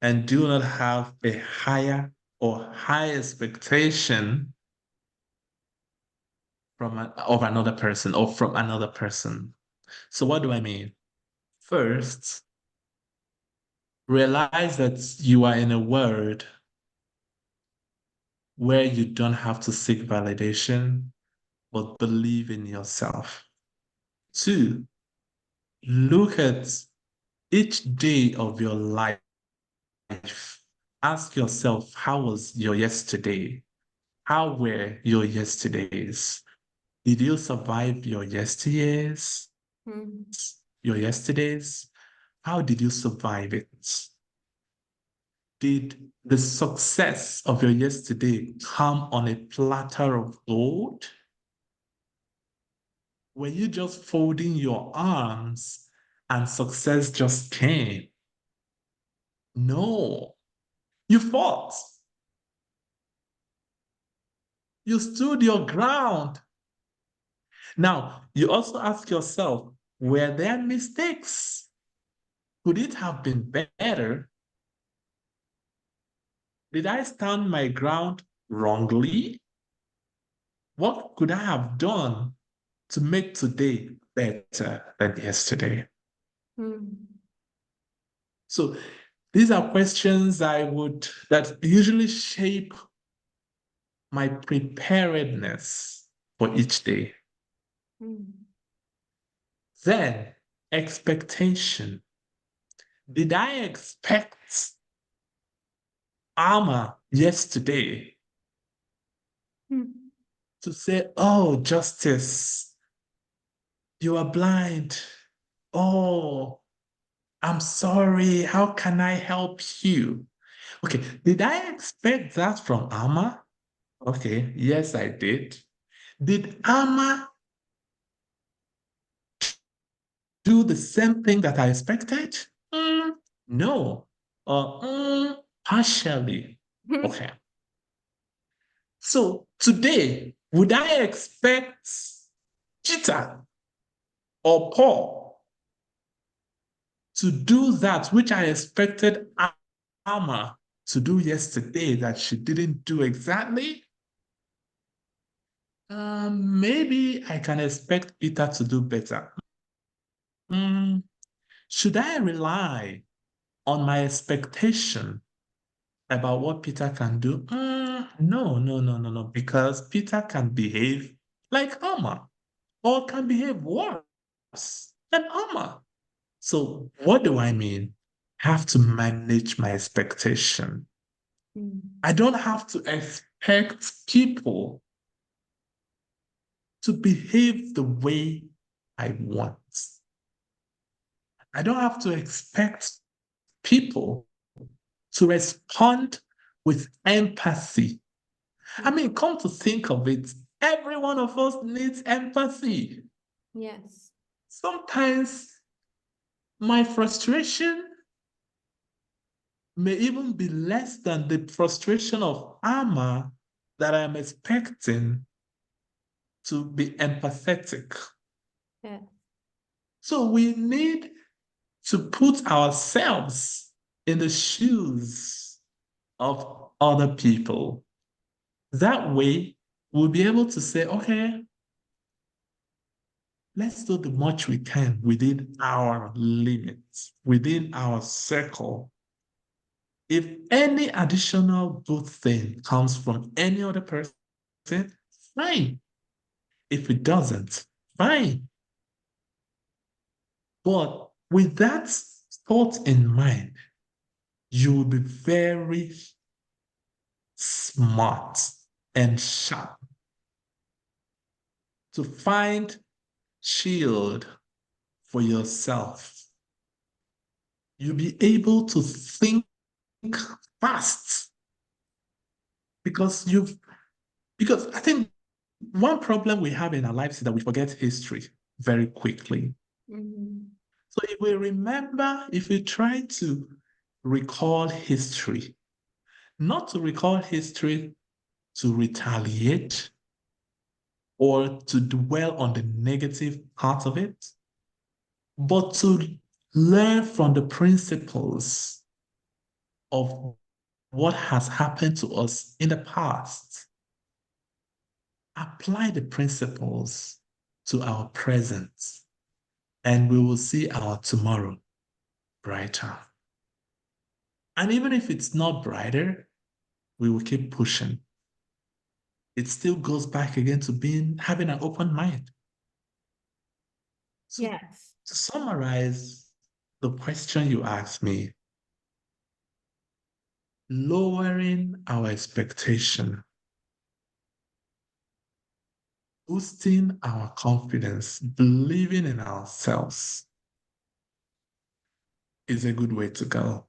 And do not have a higher or high expectation of another person or from another person. So what do I mean? First, realize that you are in a world where you don't have to seek validation, but believe in yourself. Two, look at each day of your life. Ask yourself, how was your yesterday? How were your yesterdays? Did you survive your yesteryears? mm, Your yesterdays? How did you survive it? Did the success of your yesterday come on a platter of gold? Were you just folding your arms and success just came? No. You fought. You stood your ground. Now, you also ask yourself, were there mistakes? Could it have been better? Did I stand my ground wrongly? What could I have done to make today better than yesterday? mm, So these are questions that usually shape my preparedness for each day. mm, Then expectation. Did I expect Alma yesterday mm, to say, oh, Justice, you are blind. Oh, I'm sorry. How can I help you? Okay, did I expect that from Alma? Okay, yes, I did. Did Alma do the same thing that I expected? No. Partially. mm, Okay. So today, Would I expect Cheetah or Paul to do that which I expected Alma to do yesterday that she didn't do exactly? Maybe I can expect Peter to do better. Should I rely on my expectation about what Peter can do? No, because Peter can behave like Alma or can behave worse than Alma. So what do I mean? I have to manage my expectation. I don't have to expect people to behave the way I want. I don't have to expect people to respond with empathy. I mean, come to think of it, every one of us needs empathy. Yes. Sometimes my frustration may even be less than the frustration of Alma that I'm expecting to be empathetic. Yeah. So we need to put ourselves in the shoes of other people. That way, we'll be able to say, okay, let's do the much we can within our limits, within our circle. If any additional good thing comes from any other person, fine. If it doesn't, fine. But with that thought in mind, you will be very smart and sharp to find shield for yourself. You'll be able to think fast because I think one problem we have in our lives is that we forget history very quickly. So if we try to recall history, not to recall history to retaliate or to dwell on the negative part of it, but to learn from the principles of what has happened to us in the past. Apply the principles to our present, and we will see our tomorrow brighter. And even if it's not brighter, we will keep pushing. It still goes back again to having an open mind. So Yes. to summarize the question you asked me, lowering our expectation, boosting our confidence, believing in ourselves is a good way to go.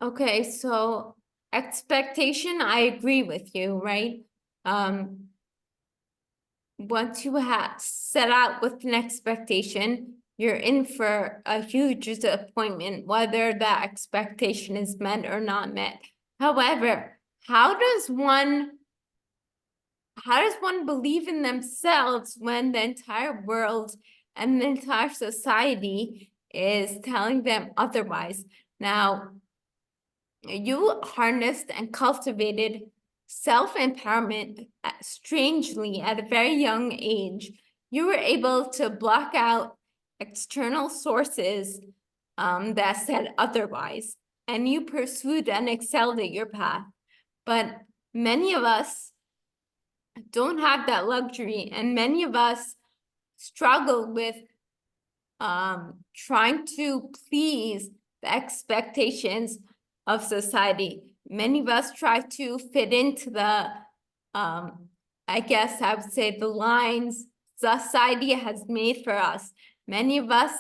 Okay, so expectation, I agree with you, right? Once you have set out with an expectation, you're in for a huge disappointment, whether that expectation is met or not met. However, how does one believe in themselves when the entire world and the entire society is telling them otherwise? Now, you harnessed and cultivated self-empowerment strangely at a very young age. You were able to block out external sources that said otherwise, and you pursued and excelled at your path. But many of us don't have that luxury, and many of us struggle with trying to please the expectations of society. Many of us try to fit into the, I guess I would say, the lines society has made for us. Many of us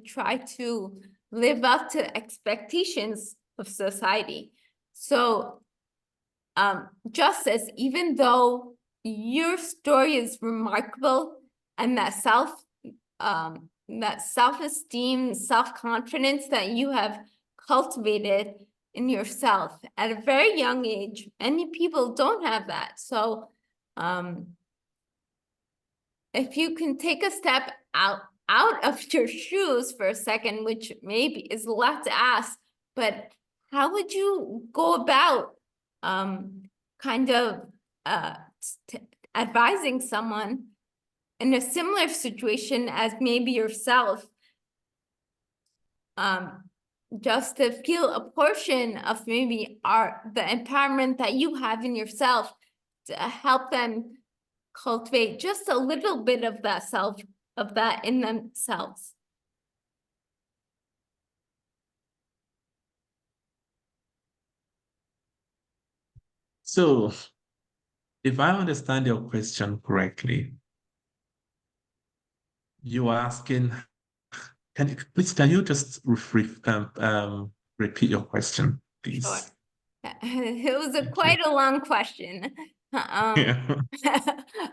try to live up to expectations of society. So, Justice, even though your story is remarkable and that self-esteem, self-confidence that you have cultivated in yourself at a very young age, many people don't have that. So if you can take a step out of your shoes for a second, which maybe is a lot to ask, but how would you go about kind of advising someone in a similar situation as maybe yourself, just to feel a portion of maybe the empowerment that you have in yourself, to help them cultivate just a little bit of that in themselves? So, if I understand your question correctly, you are asking, can you just repeat your question, Sure. please? It was Thank you. quite a long question. Yeah.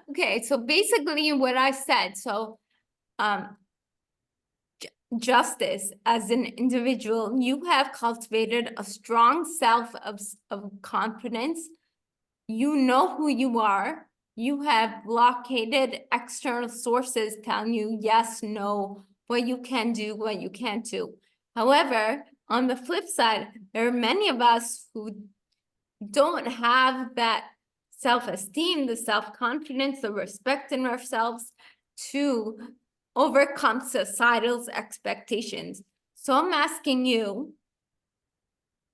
Okay, so basically what I said, so Justice, as an individual, you have cultivated a strong of confidence. You know who you are. You have blockaded external sources telling you yes, no, what you can do, what you can't do. However, on the flip side, there are many of us who don't have that self-esteem, the self-confidence, the respect in ourselves to overcome societal's expectations. So I'm asking you,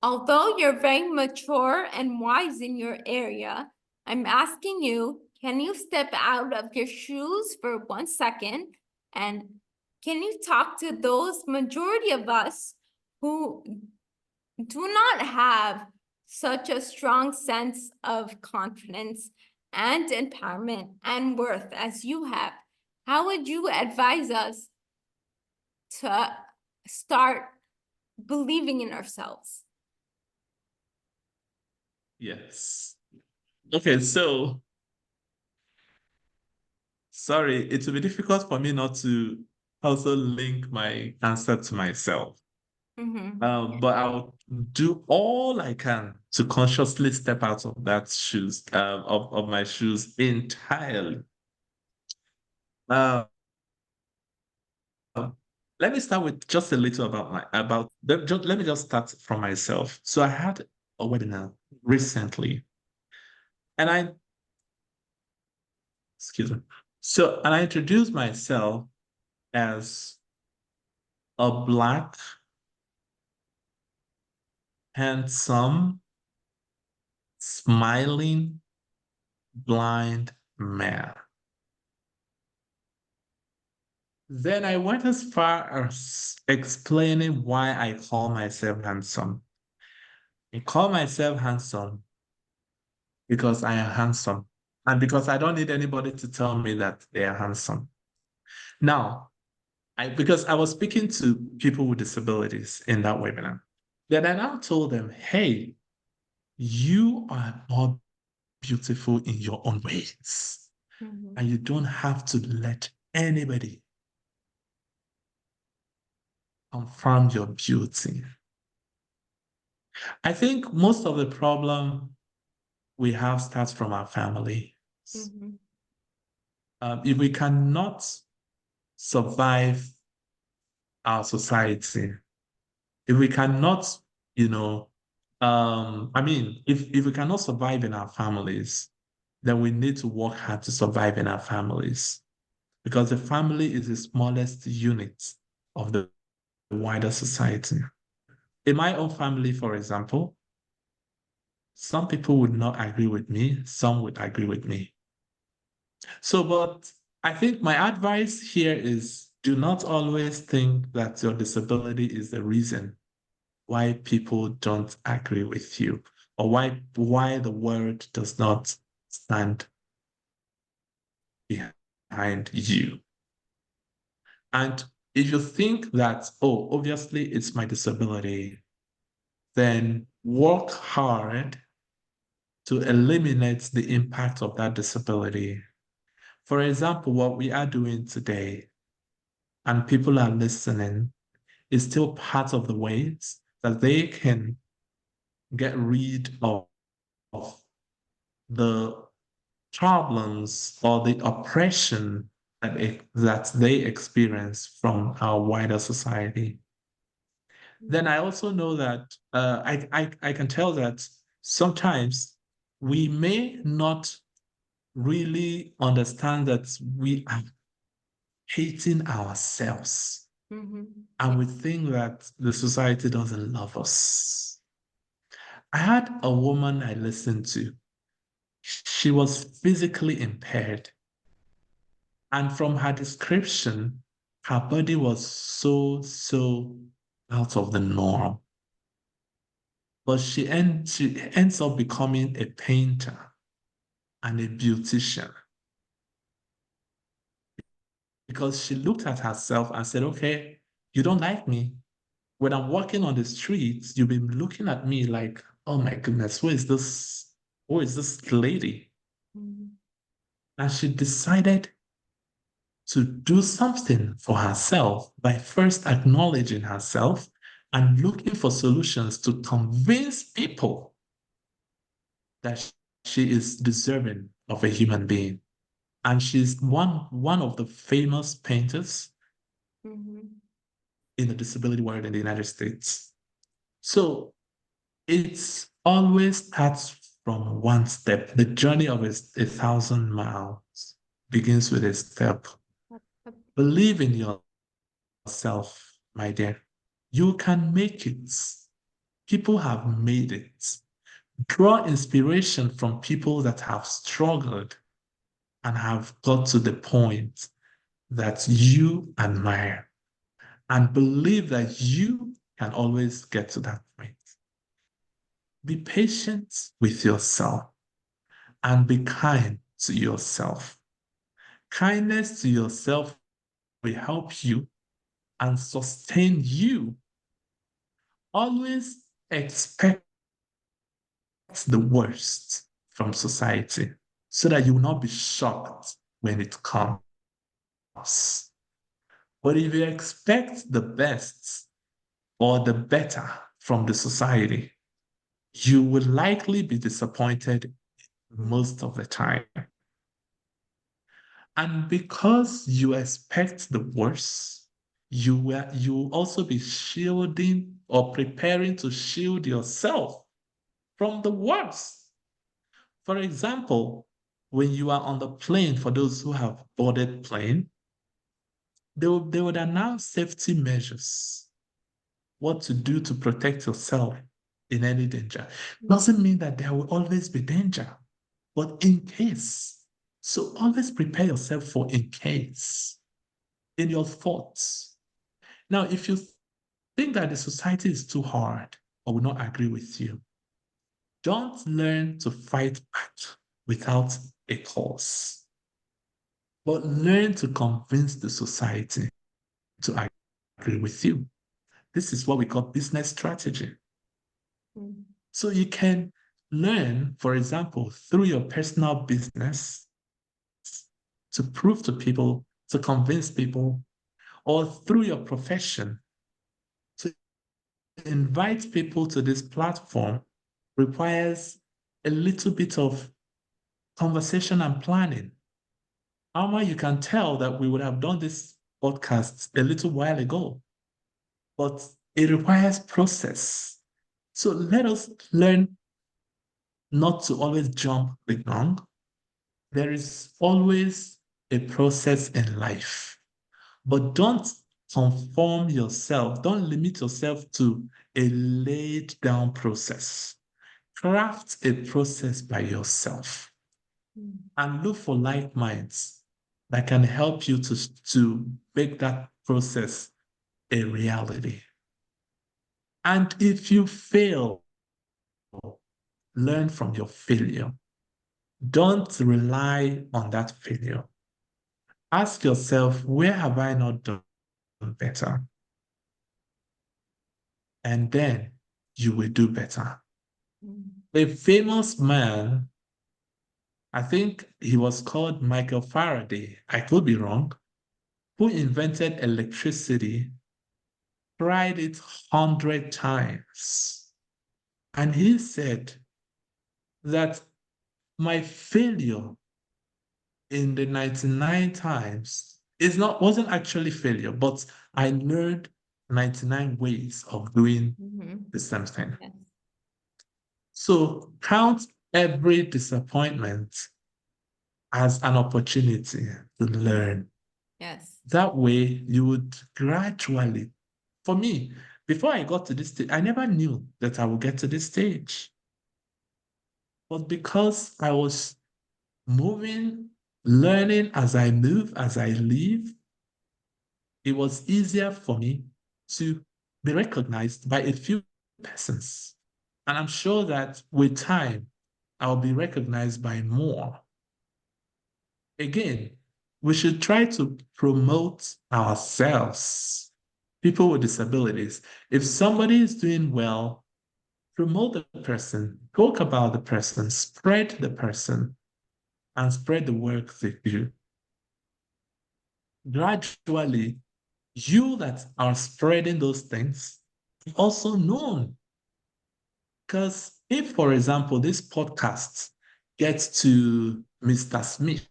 although you're very mature and wise in your area, I'm asking you, can you step out of your shoes for 1 second? And can you talk to those majority of us who do not have such a strong sense of confidence and empowerment and worth as you have? How would you advise us to start believing in ourselves? Yes. Okay, so sorry, it will be difficult for me not to also link my answer to myself. But I'll do all I can to consciously step out of that shoes, of my shoes entirely. Uh, Let me start with just a little let me just start from myself. So I had a webinar recently, and excuse me. And I introduced myself as a Black, handsome, smiling, blind man. Then I went as far as explaining why I call myself handsome. I call myself handsome because I am handsome, and because I don't need anybody to tell me that they are handsome. Now, because I was speaking to people with disabilities in that webinar, then I now told them, hey, you are all beautiful in your own ways, and you don't have to let anybody confirm your beauty. I think most of the problem we have starts from our family. If we cannot survive our society, if we cannot, if we cannot survive in our families, then we need to work hard to survive in our families, because the family is the smallest unit of the wider society. In my own family, for example, some people would not agree with me, some would agree with me. So, but I think my advice here is, do not always think that your disability is the reason why people don't agree with you, or why the world does not stand behind you. And if you think that, oh, obviously it's my disability, then work hard to eliminate the impact of that disability. For example, what we are doing today, and people are listening, is still part of the ways that they can get rid of the problems or the oppression that they experience from our wider society. Then I also know that I can tell that sometimes we may not really understand that we are hating ourselves. And we think that the society doesn't love us. I had a woman I listened to. She was physically impaired. And from her description, her body was so out of the norm. But she ends up becoming a painter and a beautician because she looked at herself and said, okay, you don't like me. When I'm walking on the streets, you've been looking at me like, oh my goodness, who is this? Who is this lady? And she decided to do something for herself by first acknowledging herself and looking for solutions to convince people that she is deserving of a human being. And she's one of the famous painters in the disability world in the United States. So it's always starts from one step. The journey of a 1,000 miles begins with a step. Believe in yourself, my dear. You can make it. People have made it. Draw inspiration from people that have struggled and have got to the point that you admire, and believe that you can always get to that point. Be patient with yourself and be kind to yourself. Kindness to yourself will help you and sustain you. Always expect the worst from society so that you will not be shocked when it comes. But if you expect the best or the better from the society, you will likely be disappointed most of the time. And because you expect the worst, you will also be shielding or preparing to shield yourself from the worst. For example, when you are on the plane, for those who have boarded plane, they would announce safety measures, what to do to protect yourself in any danger. Doesn't mean that there will always be danger, but in case. So always prepare yourself for in case in your thoughts. Now, if you think that the society is too hard or will not agree with you, don't learn to fight back without a cause, but learn to convince the society to agree with you. This is what we call business strategy. So you can learn, for example, through your personal business to prove to people, to convince people, or through your profession to invite people to this platform requires a little bit of conversation and planning. Alma, you can tell that we would have done this podcast a little while ago, but it requires process. So let us learn not to always jump the gun. There is always a process in life, but don't conform yourself, don't limit yourself to a laid down process. Craft a process by yourself and look for like minds that can help you to make that process a reality. And if you fail, learn from your failure. Don't rely on that failure. Ask yourself, where have I not done better? And then you will do better. A famous man, I think he was called Michael Faraday, I could be wrong, who invented electricity, tried it 100 times. And he said that my failure in the 99 times wasn't actually failure, but I learned 99 ways of doing Mm-hmm. the same thing. Yes. So count every disappointment as an opportunity to learn. Yes. That way, you would gradually, for me, before I got to this stage, I never knew that I would get to this stage. But because I was moving, learning as I move, as I live, it was easier for me to be recognized by a few persons. And I'm sure that with time, I'll be recognized by more. Again, we should try to promote ourselves, people with disabilities. If somebody is doing well, promote the person, talk about the person, spread the person, and spread the work they do. Gradually, you that are spreading those things are also known. Because if, for example, this podcast gets to Mr. Smith,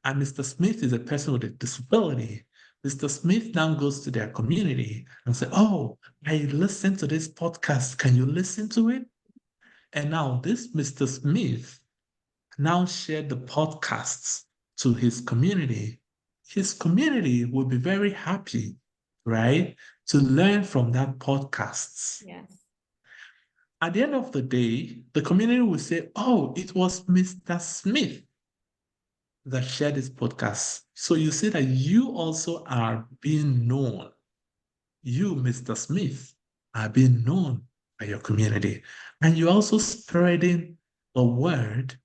and Mr. Smith is a person with a disability, Mr. Smith now goes to their community and say, "Oh, I listened to this podcast. Can you listen to it?" And now this Mr. Smith now shared the podcasts to his community. His community will be very happy, right, to learn from that podcasts. Yes. At the end of the day, the community will say, "Oh, it was Mr. Smith that shared this podcast." So you see that you also are being known. You, Mr. Smith, are being known by your community. And you're also spreading a word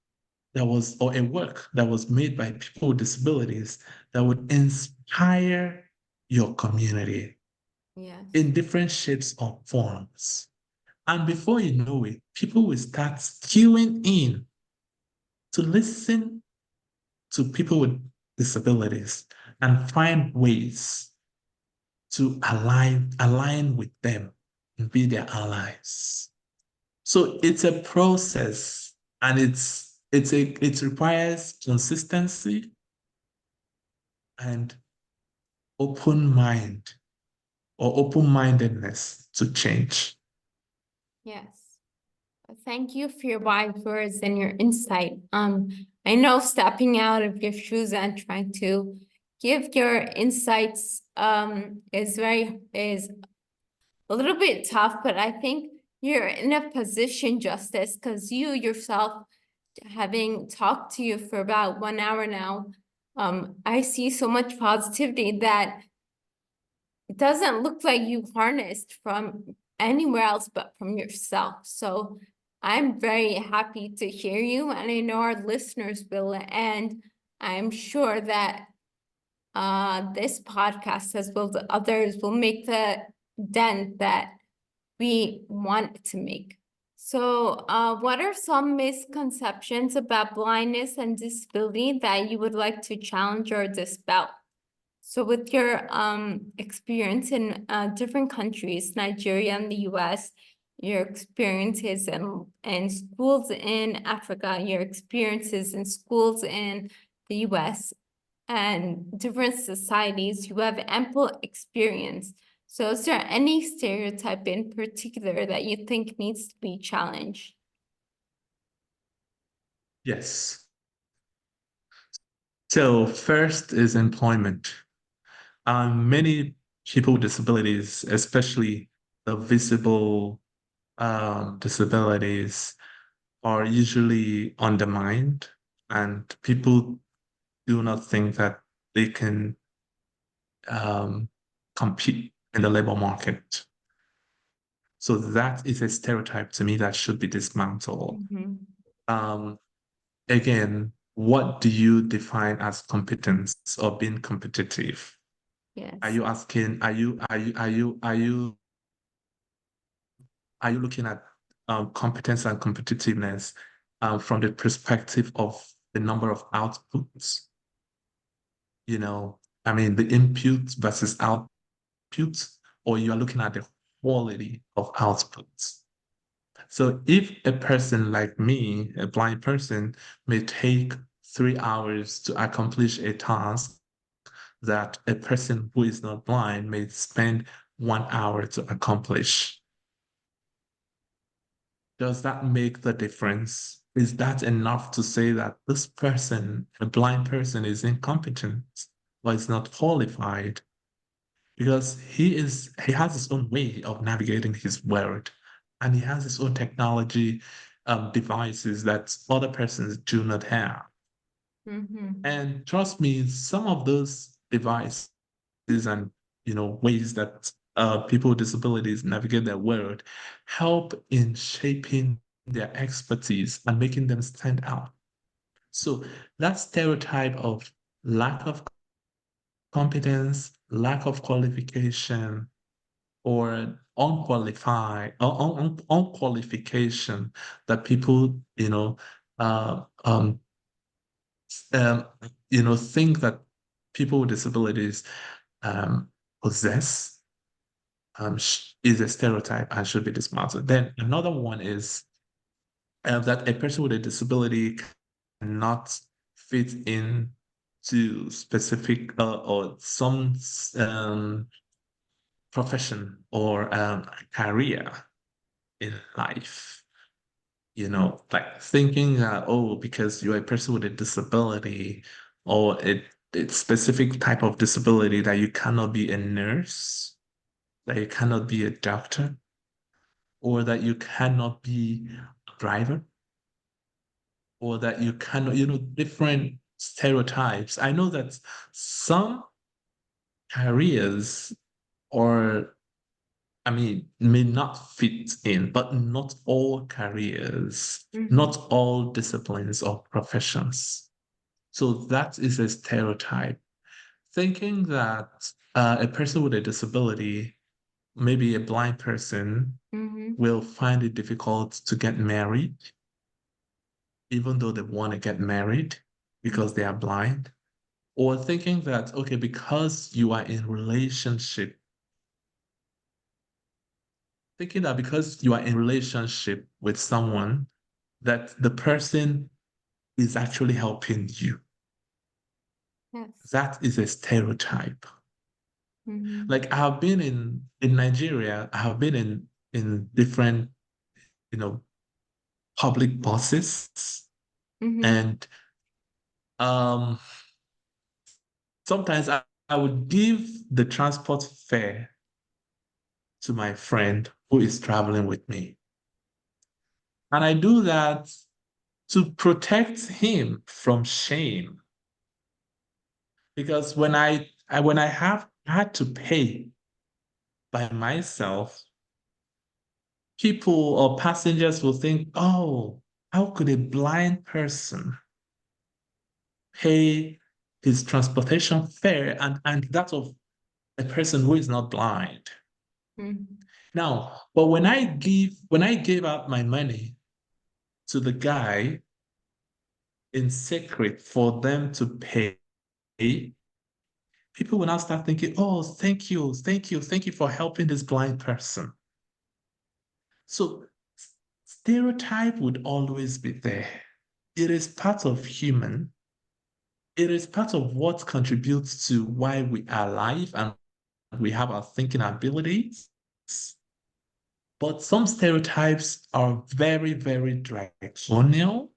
that was, or a work that was made by people with disabilities that would inspire your community Yes. in different shapes or forms. And before you know it, people will start queuing in to listen to people with disabilities and find ways to align with them and be their allies. So it's a process, and it requires consistency and open mind or open-mindedness to change. Yes. Thank you for your wise words and your insight. I know stepping out of your shoes and trying to give your insights is a little bit tough, but I think you're in a position, Justice, because you yourself, having talked to you for about 1 hour now, I see so much positivity that it doesn't look like you harnessed from anywhere else but from yourself. So I'm very happy to hear you, and I know our listeners will, and I'm sure that this podcast, as well as others, will make the dent that we want to make. So what are some misconceptions about blindness and disability that you would like to challenge or dispel? So with your experience in different countries, Nigeria and the US, your experiences in schools in Africa, your experiences in schools in the US, and different societies, you have ample experience. So is there any stereotype in particular that you think needs to be challenged? Yes. So first is employment. Many people with disabilities, especially the visible disabilities, are usually undermined, and people do not think that they can compete in the labor market. So that is a stereotype to me that should be dismantled. Mm-hmm. Um, Again, what do you define as competence or being competitive? Are Yes. you asking, are you looking at competence and competitiveness from the perspective of the number of outputs? You know, I mean, the input versus output, or you are looking at the quality of outputs. So if a person like me, a blind person, may take 3 hours to accomplish a task, that a person who is not blind may spend 1 hour to accomplish. Does that make the difference? Is that enough to say that this person, a blind person, is incompetent or is not qualified? Because he has his own way of navigating his world, and he has his own technology devices that other persons do not have. Mm-hmm. And trust me, some of those devices and ways that people with disabilities navigate their world help in shaping their expertise and making them stand out. So that stereotype of lack of competence, lack of qualification, or unqualified or unqualification that people uh, um, um, think that people with disabilities um, possess is a stereotype and should be dismantled. Then another one is that a person with a disability cannot fit in to specific or some profession or career in life. Like thinking that, oh, because you're a person with a disability or a specific type of disability that you cannot be a nurse, that you cannot be a doctor, or that you cannot be a driver, or that you cannot, different stereotypes. I know that some careers or I mean, may not fit in, but not all careers, Mm-hmm. not all disciplines or professions. So that is a stereotype. Thinking that a person with a disability, maybe a blind person, Mm-hmm. will find it difficult to get married, even though they want to get married because they are blind. Or thinking that, okay, because you are in relationship, thinking that because you are in relationship with someone, that the person is actually helping you. Yes. That is a stereotype. Mm-hmm. Like I have been in Nigeria, I have been in different, you know, public buses, Mm-hmm. and um sometimes I would give the transport fare to my friend who is traveling with me. And I do that to protect him from shame. Because when I have had to pay by myself, people or passengers will think, oh, how could a blind person pay his transportation fare and that of a person who is not blind? Mm-hmm. Now, but when I gave out my money to the guy in secret for them to pay, people will now start thinking, oh, thank you, thank you, thank you for helping this blind person. So stereotype would always be there. It is part of human. It is part of what contributes to why we are alive and we have our thinking abilities. But some stereotypes are very, very draconian.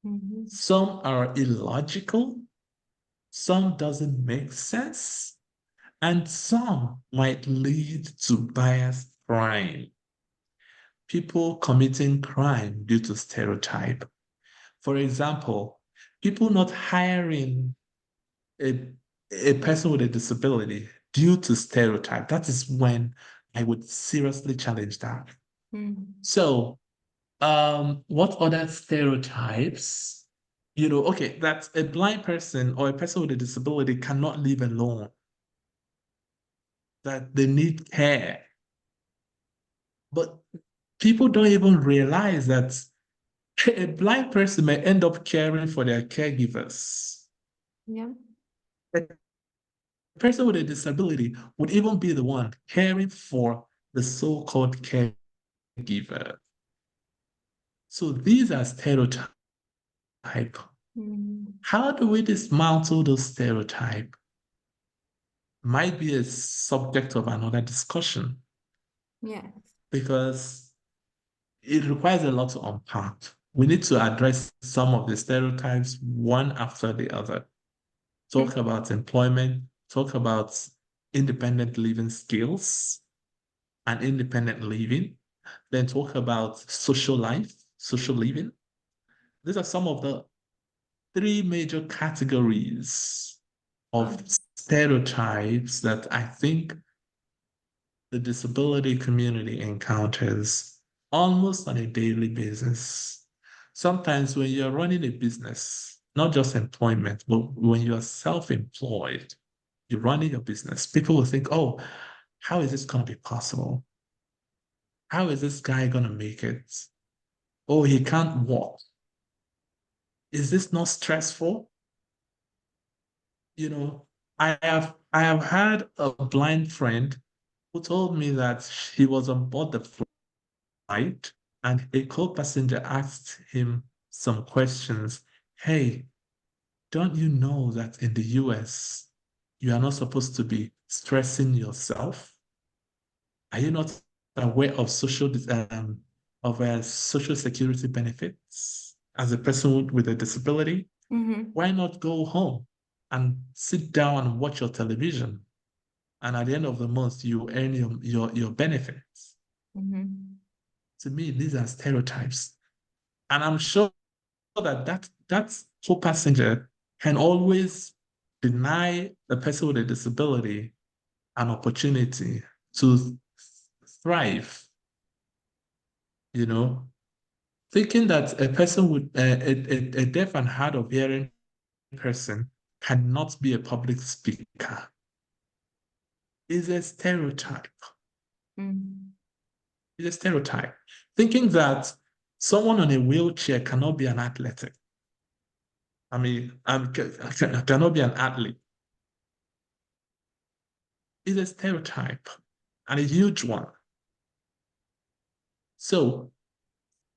Mm-hmm. Some are illogical. Some doesn't make sense. And some might lead to biased crime. People committing crime due to stereotype. For example, people not hiring a, a person with a disability due to stereotype. That is when I would seriously challenge that. Mm-hmm. So, what other stereotypes? Okay, that a blind person or a person with a disability cannot live alone, that they need care. But people don't even realize that a blind person may end up caring for their caregivers. Yeah. A person with a disability would even be the one caring for the so-called caregiver. So these are stereotypes. Mm-hmm. How do we dismantle those stereotypes? might be a subject of another discussion Yes. because it requires a lot to unpack. We need to address some of the stereotypes one after the other. Talk about employment, talk about independent living skills and independent living, then talk about social life, social living. These are some of the three major categories of Um, stereotypes that I think the disability community encounters almost on a daily basis. Sometimes when you're running a business, not just employment, but when you're self-employed, you're running your business, people will think, oh, how is this going to be possible? How is this guy going to make it? Oh, he can't walk. Is this not stressful? You know, I have had a blind friend who told me that he was on board the flight and a co-passenger asked him some questions. Hey, don't you know that in the US, you are not supposed to be stressing yourself? Are you not aware of social security benefits as a person with a disability? mhm, Why not go home and sit down and watch your television? And at the end of the month, you earn your benefits. mhm. To me, these are stereotypes. And I'm sure that co-passenger can always deny the person with a disability an opportunity to thrive, you know, thinking that a person with a deaf and hard of hearing person cannot be a public speaker is a stereotype. Mm. It's a stereotype. Thinking that someone on a wheelchair cannot be an athlete. I mean, cannot be an athlete is a stereotype and a huge one. So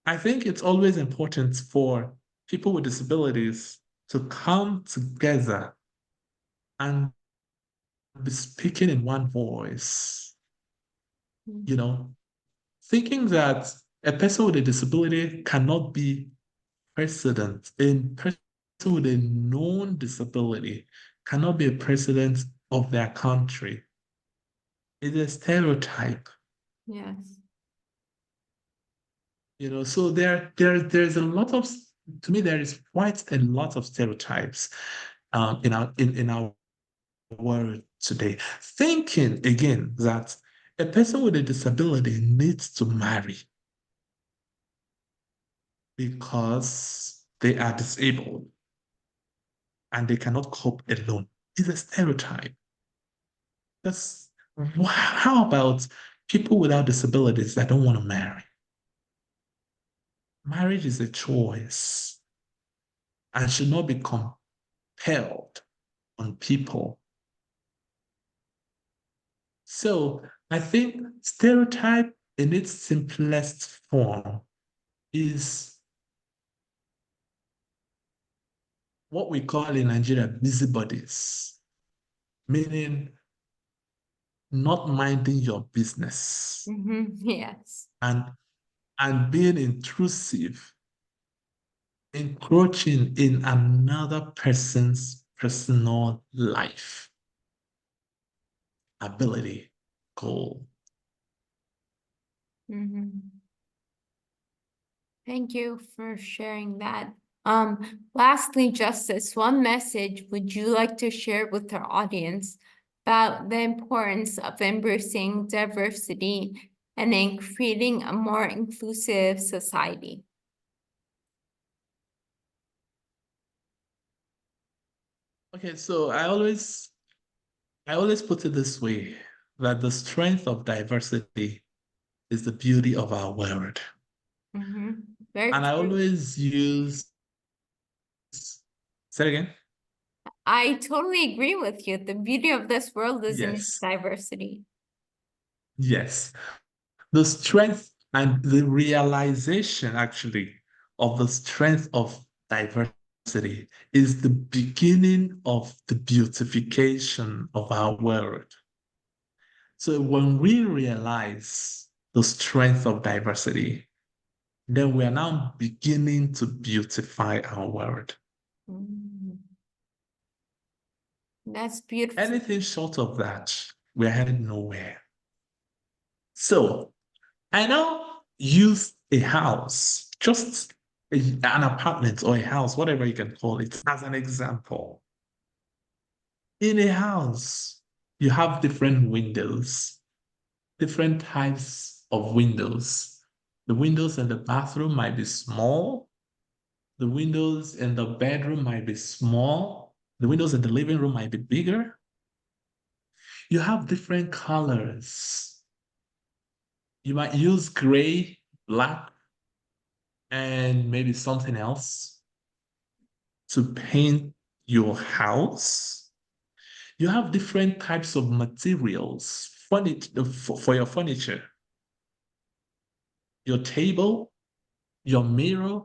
I think it's always important for people with disabilities to come together and be speaking in one voice, you Mm. know, thinking that a person with a disability cannot be president, a person with a known disability cannot be a president of their country. It's a stereotype, Yes. so there's a lot of, to me, there is quite a lot of stereotypes in our world today. Thinking again that a person with a disability needs to marry because they are disabled and they cannot cope alone is a stereotype. That's How about people without disabilities that don't want to marry? Marriage is a choice and should not be compelled on people. So I think stereotype in its simplest form is what we call in Nigeria busybodies, meaning not minding your business Yes. and being intrusive, encroaching in another person's personal life, ability, goal. Mhm. Thank you for sharing that. Lastly, Justice, what message would you like to share with our audience about the importance of embracing diversity and in creating a more inclusive society? Okay, so I always put it this way that the strength of diversity is the beauty of our world. Very And I true. always use, say it again. I totally agree with you. The beauty of this world is in its Yes, diversity. yes. The strength and the realization actually of the strength of diversity is the beginning of the beautification of our world. So when we realize the strength of diversity, then we are now beginning to beautify our world. Mm. That's beautiful. Anything short of that, we're headed nowhere. So I now use a house, just an apartment or a house, whatever you can call it, as an example. In a house, you have different windows, different types of windows. The windows in the bathroom might be small. The windows in the bedroom might be small. The windows in the living room might be bigger. You have different colors. You might use gray, black, and maybe something else to paint your house. You have different types of materials for your furniture, your table, your mirror,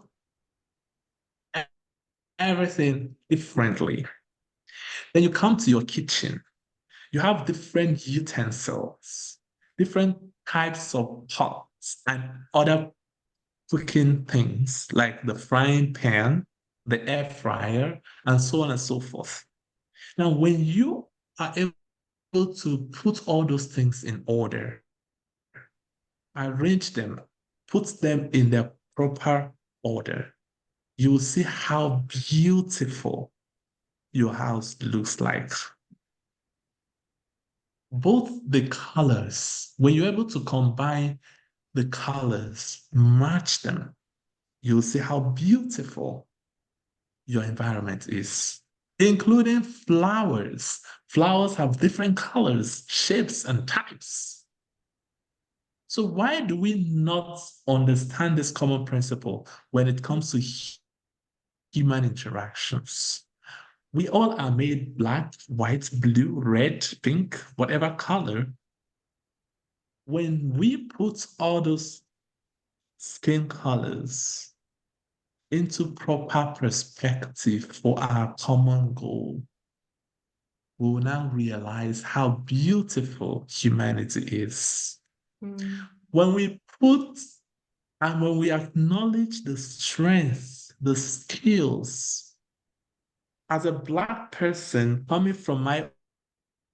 everything differently. Then you come to your kitchen. You have different utensils, different types of pots and other cooking things like the frying pan, the air fryer, and so on and so forth. Now, when you are able to put all those things in order, arrange them, put them in their proper order, you will see how beautiful your house looks like. Both the colors, when you're able to combine the colors, match them, you'll see how beautiful your environment is, including flowers. Flowers have different colors, shapes, and types. So why do we not understand this common principle when it comes to human interactions? We all are made black, white, blue, red, pink, whatever color. When we put all those skin colors into proper perspective for our common goal, we will now realize how beautiful humanity is. Mm. When we put and when we acknowledge the strength, the skills, as a Black person coming from my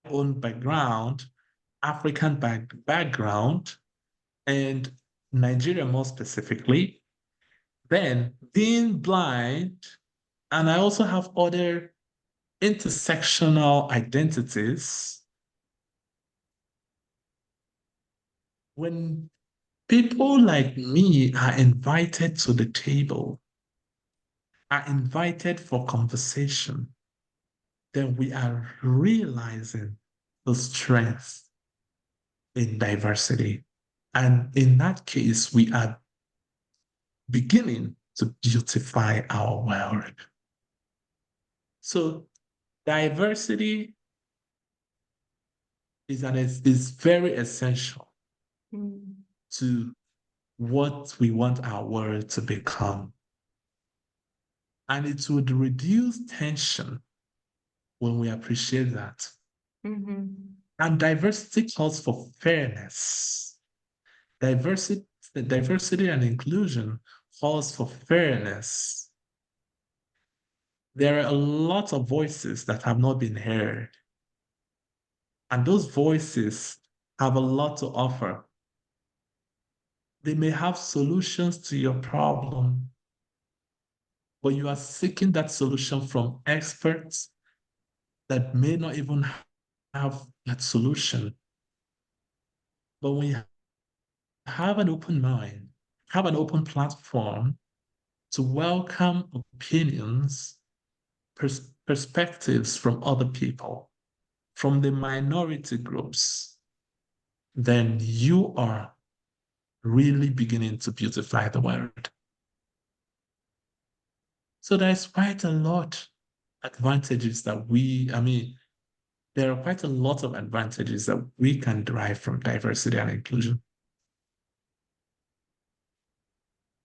own background, African background, and Nigeria more specifically, then being blind, and I also have other intersectional identities. When people like me are invited to the table, are invited for conversation, then we are realizing the strength in diversity. And in that case, we are beginning to beautify our world. So diversity is very essential Mm. to what we want our world to become. And it would reduce tension when we appreciate that. Mm-hmm. And diversity calls for fairness. Diversity, diversity and inclusion calls for fairness. There are a lot of voices that have not been heard. And those voices have a lot to offer. They may have solutions to your problem, but you are seeking that solution from experts that may not even have that solution. But when you have an open mind, have an open platform to welcome opinions, perspectives from other people, from the minority groups, then you are really beginning to beautify the world. So there's quite a lot advantages that there are quite a lot of advantages that we can derive from diversity and inclusion.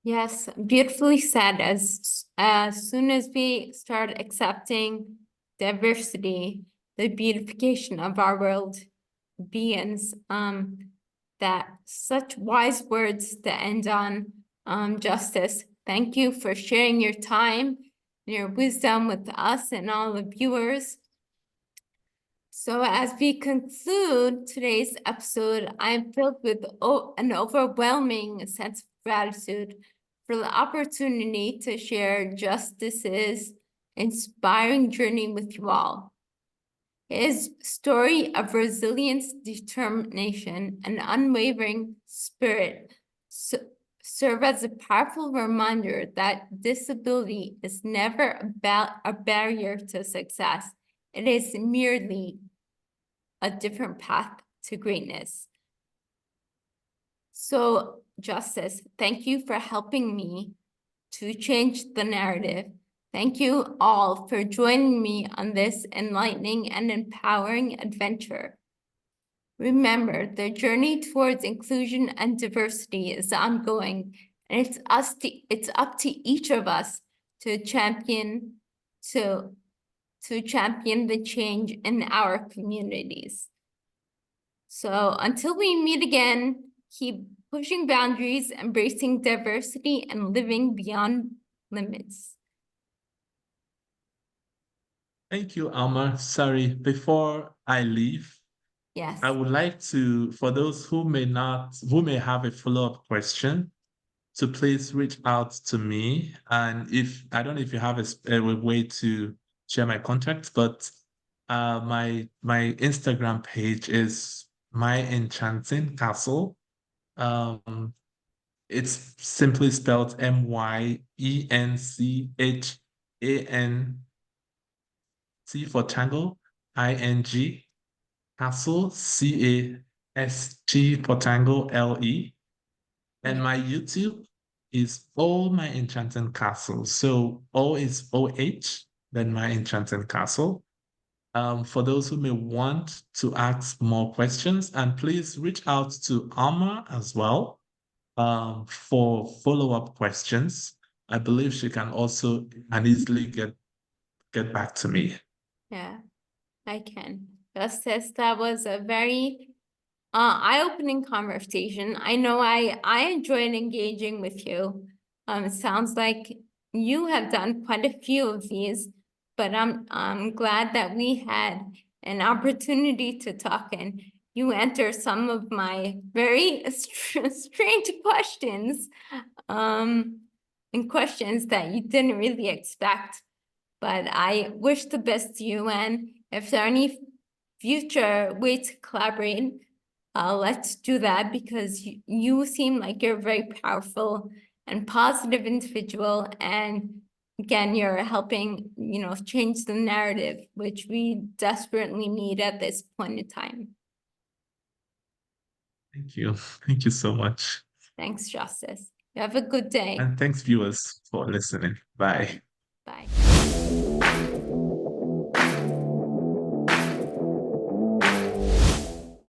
Yes, beautifully said. As soon as we start accepting diversity, the beautification of our world begins. That such wise words to end on. Justice, thank you for sharing your time, your wisdom with us and all the viewers. So as we conclude today's episode, I'm filled with an overwhelming sense of gratitude for the opportunity to share Justice's inspiring journey with you all. His story of resilience, determination, and unwavering spirit serve as a powerful reminder that disability is never about a barrier to success. It is merely a different path to greatness. So, Justice, thank you for helping me to change the narrative. Thank you all for joining me on this enlightening and empowering adventure. Remember, the journey towards inclusion and diversity is ongoing, and it's up to each of us to champion the change in our communities. So until we meet again, keep pushing boundaries, embracing diversity, and living beyond limits. Thank you, Alma. Sorry, before I leave, Yes. I would like to, for those who may have a follow-up question, to please reach out to me. And if I don't know if you have a way to share my contact, but my Instagram page is My Enchanting Castle. It's simply spelled MYENCHANT for Tango, ING, Castle, CAST for Tango, LE. And my YouTube is All My Enchanted Castle. So O is OH, then My Enchanted Castle. For those who may want to ask more questions, and please reach out to Alma as well for follow-up questions. I believe she can also and easily get back to me. Yeah, I can. Justice, that was a very eye-opening conversation. I know I enjoyed engaging with you. It sounds like you have done quite a few of these, but I'm glad that we had an opportunity to talk and you answer some of my very strange questions, and questions that you didn't really expect. But I wish the best to you, and if there are any future ways to collaborate, let's do that, because you seem like you're a very powerful and positive individual. And again, you're helping, change the narrative, which we desperately need at this point in time. Thank you. Thank you so much. Thanks, Justice. You have a good day. And thanks, viewers, for listening. Bye.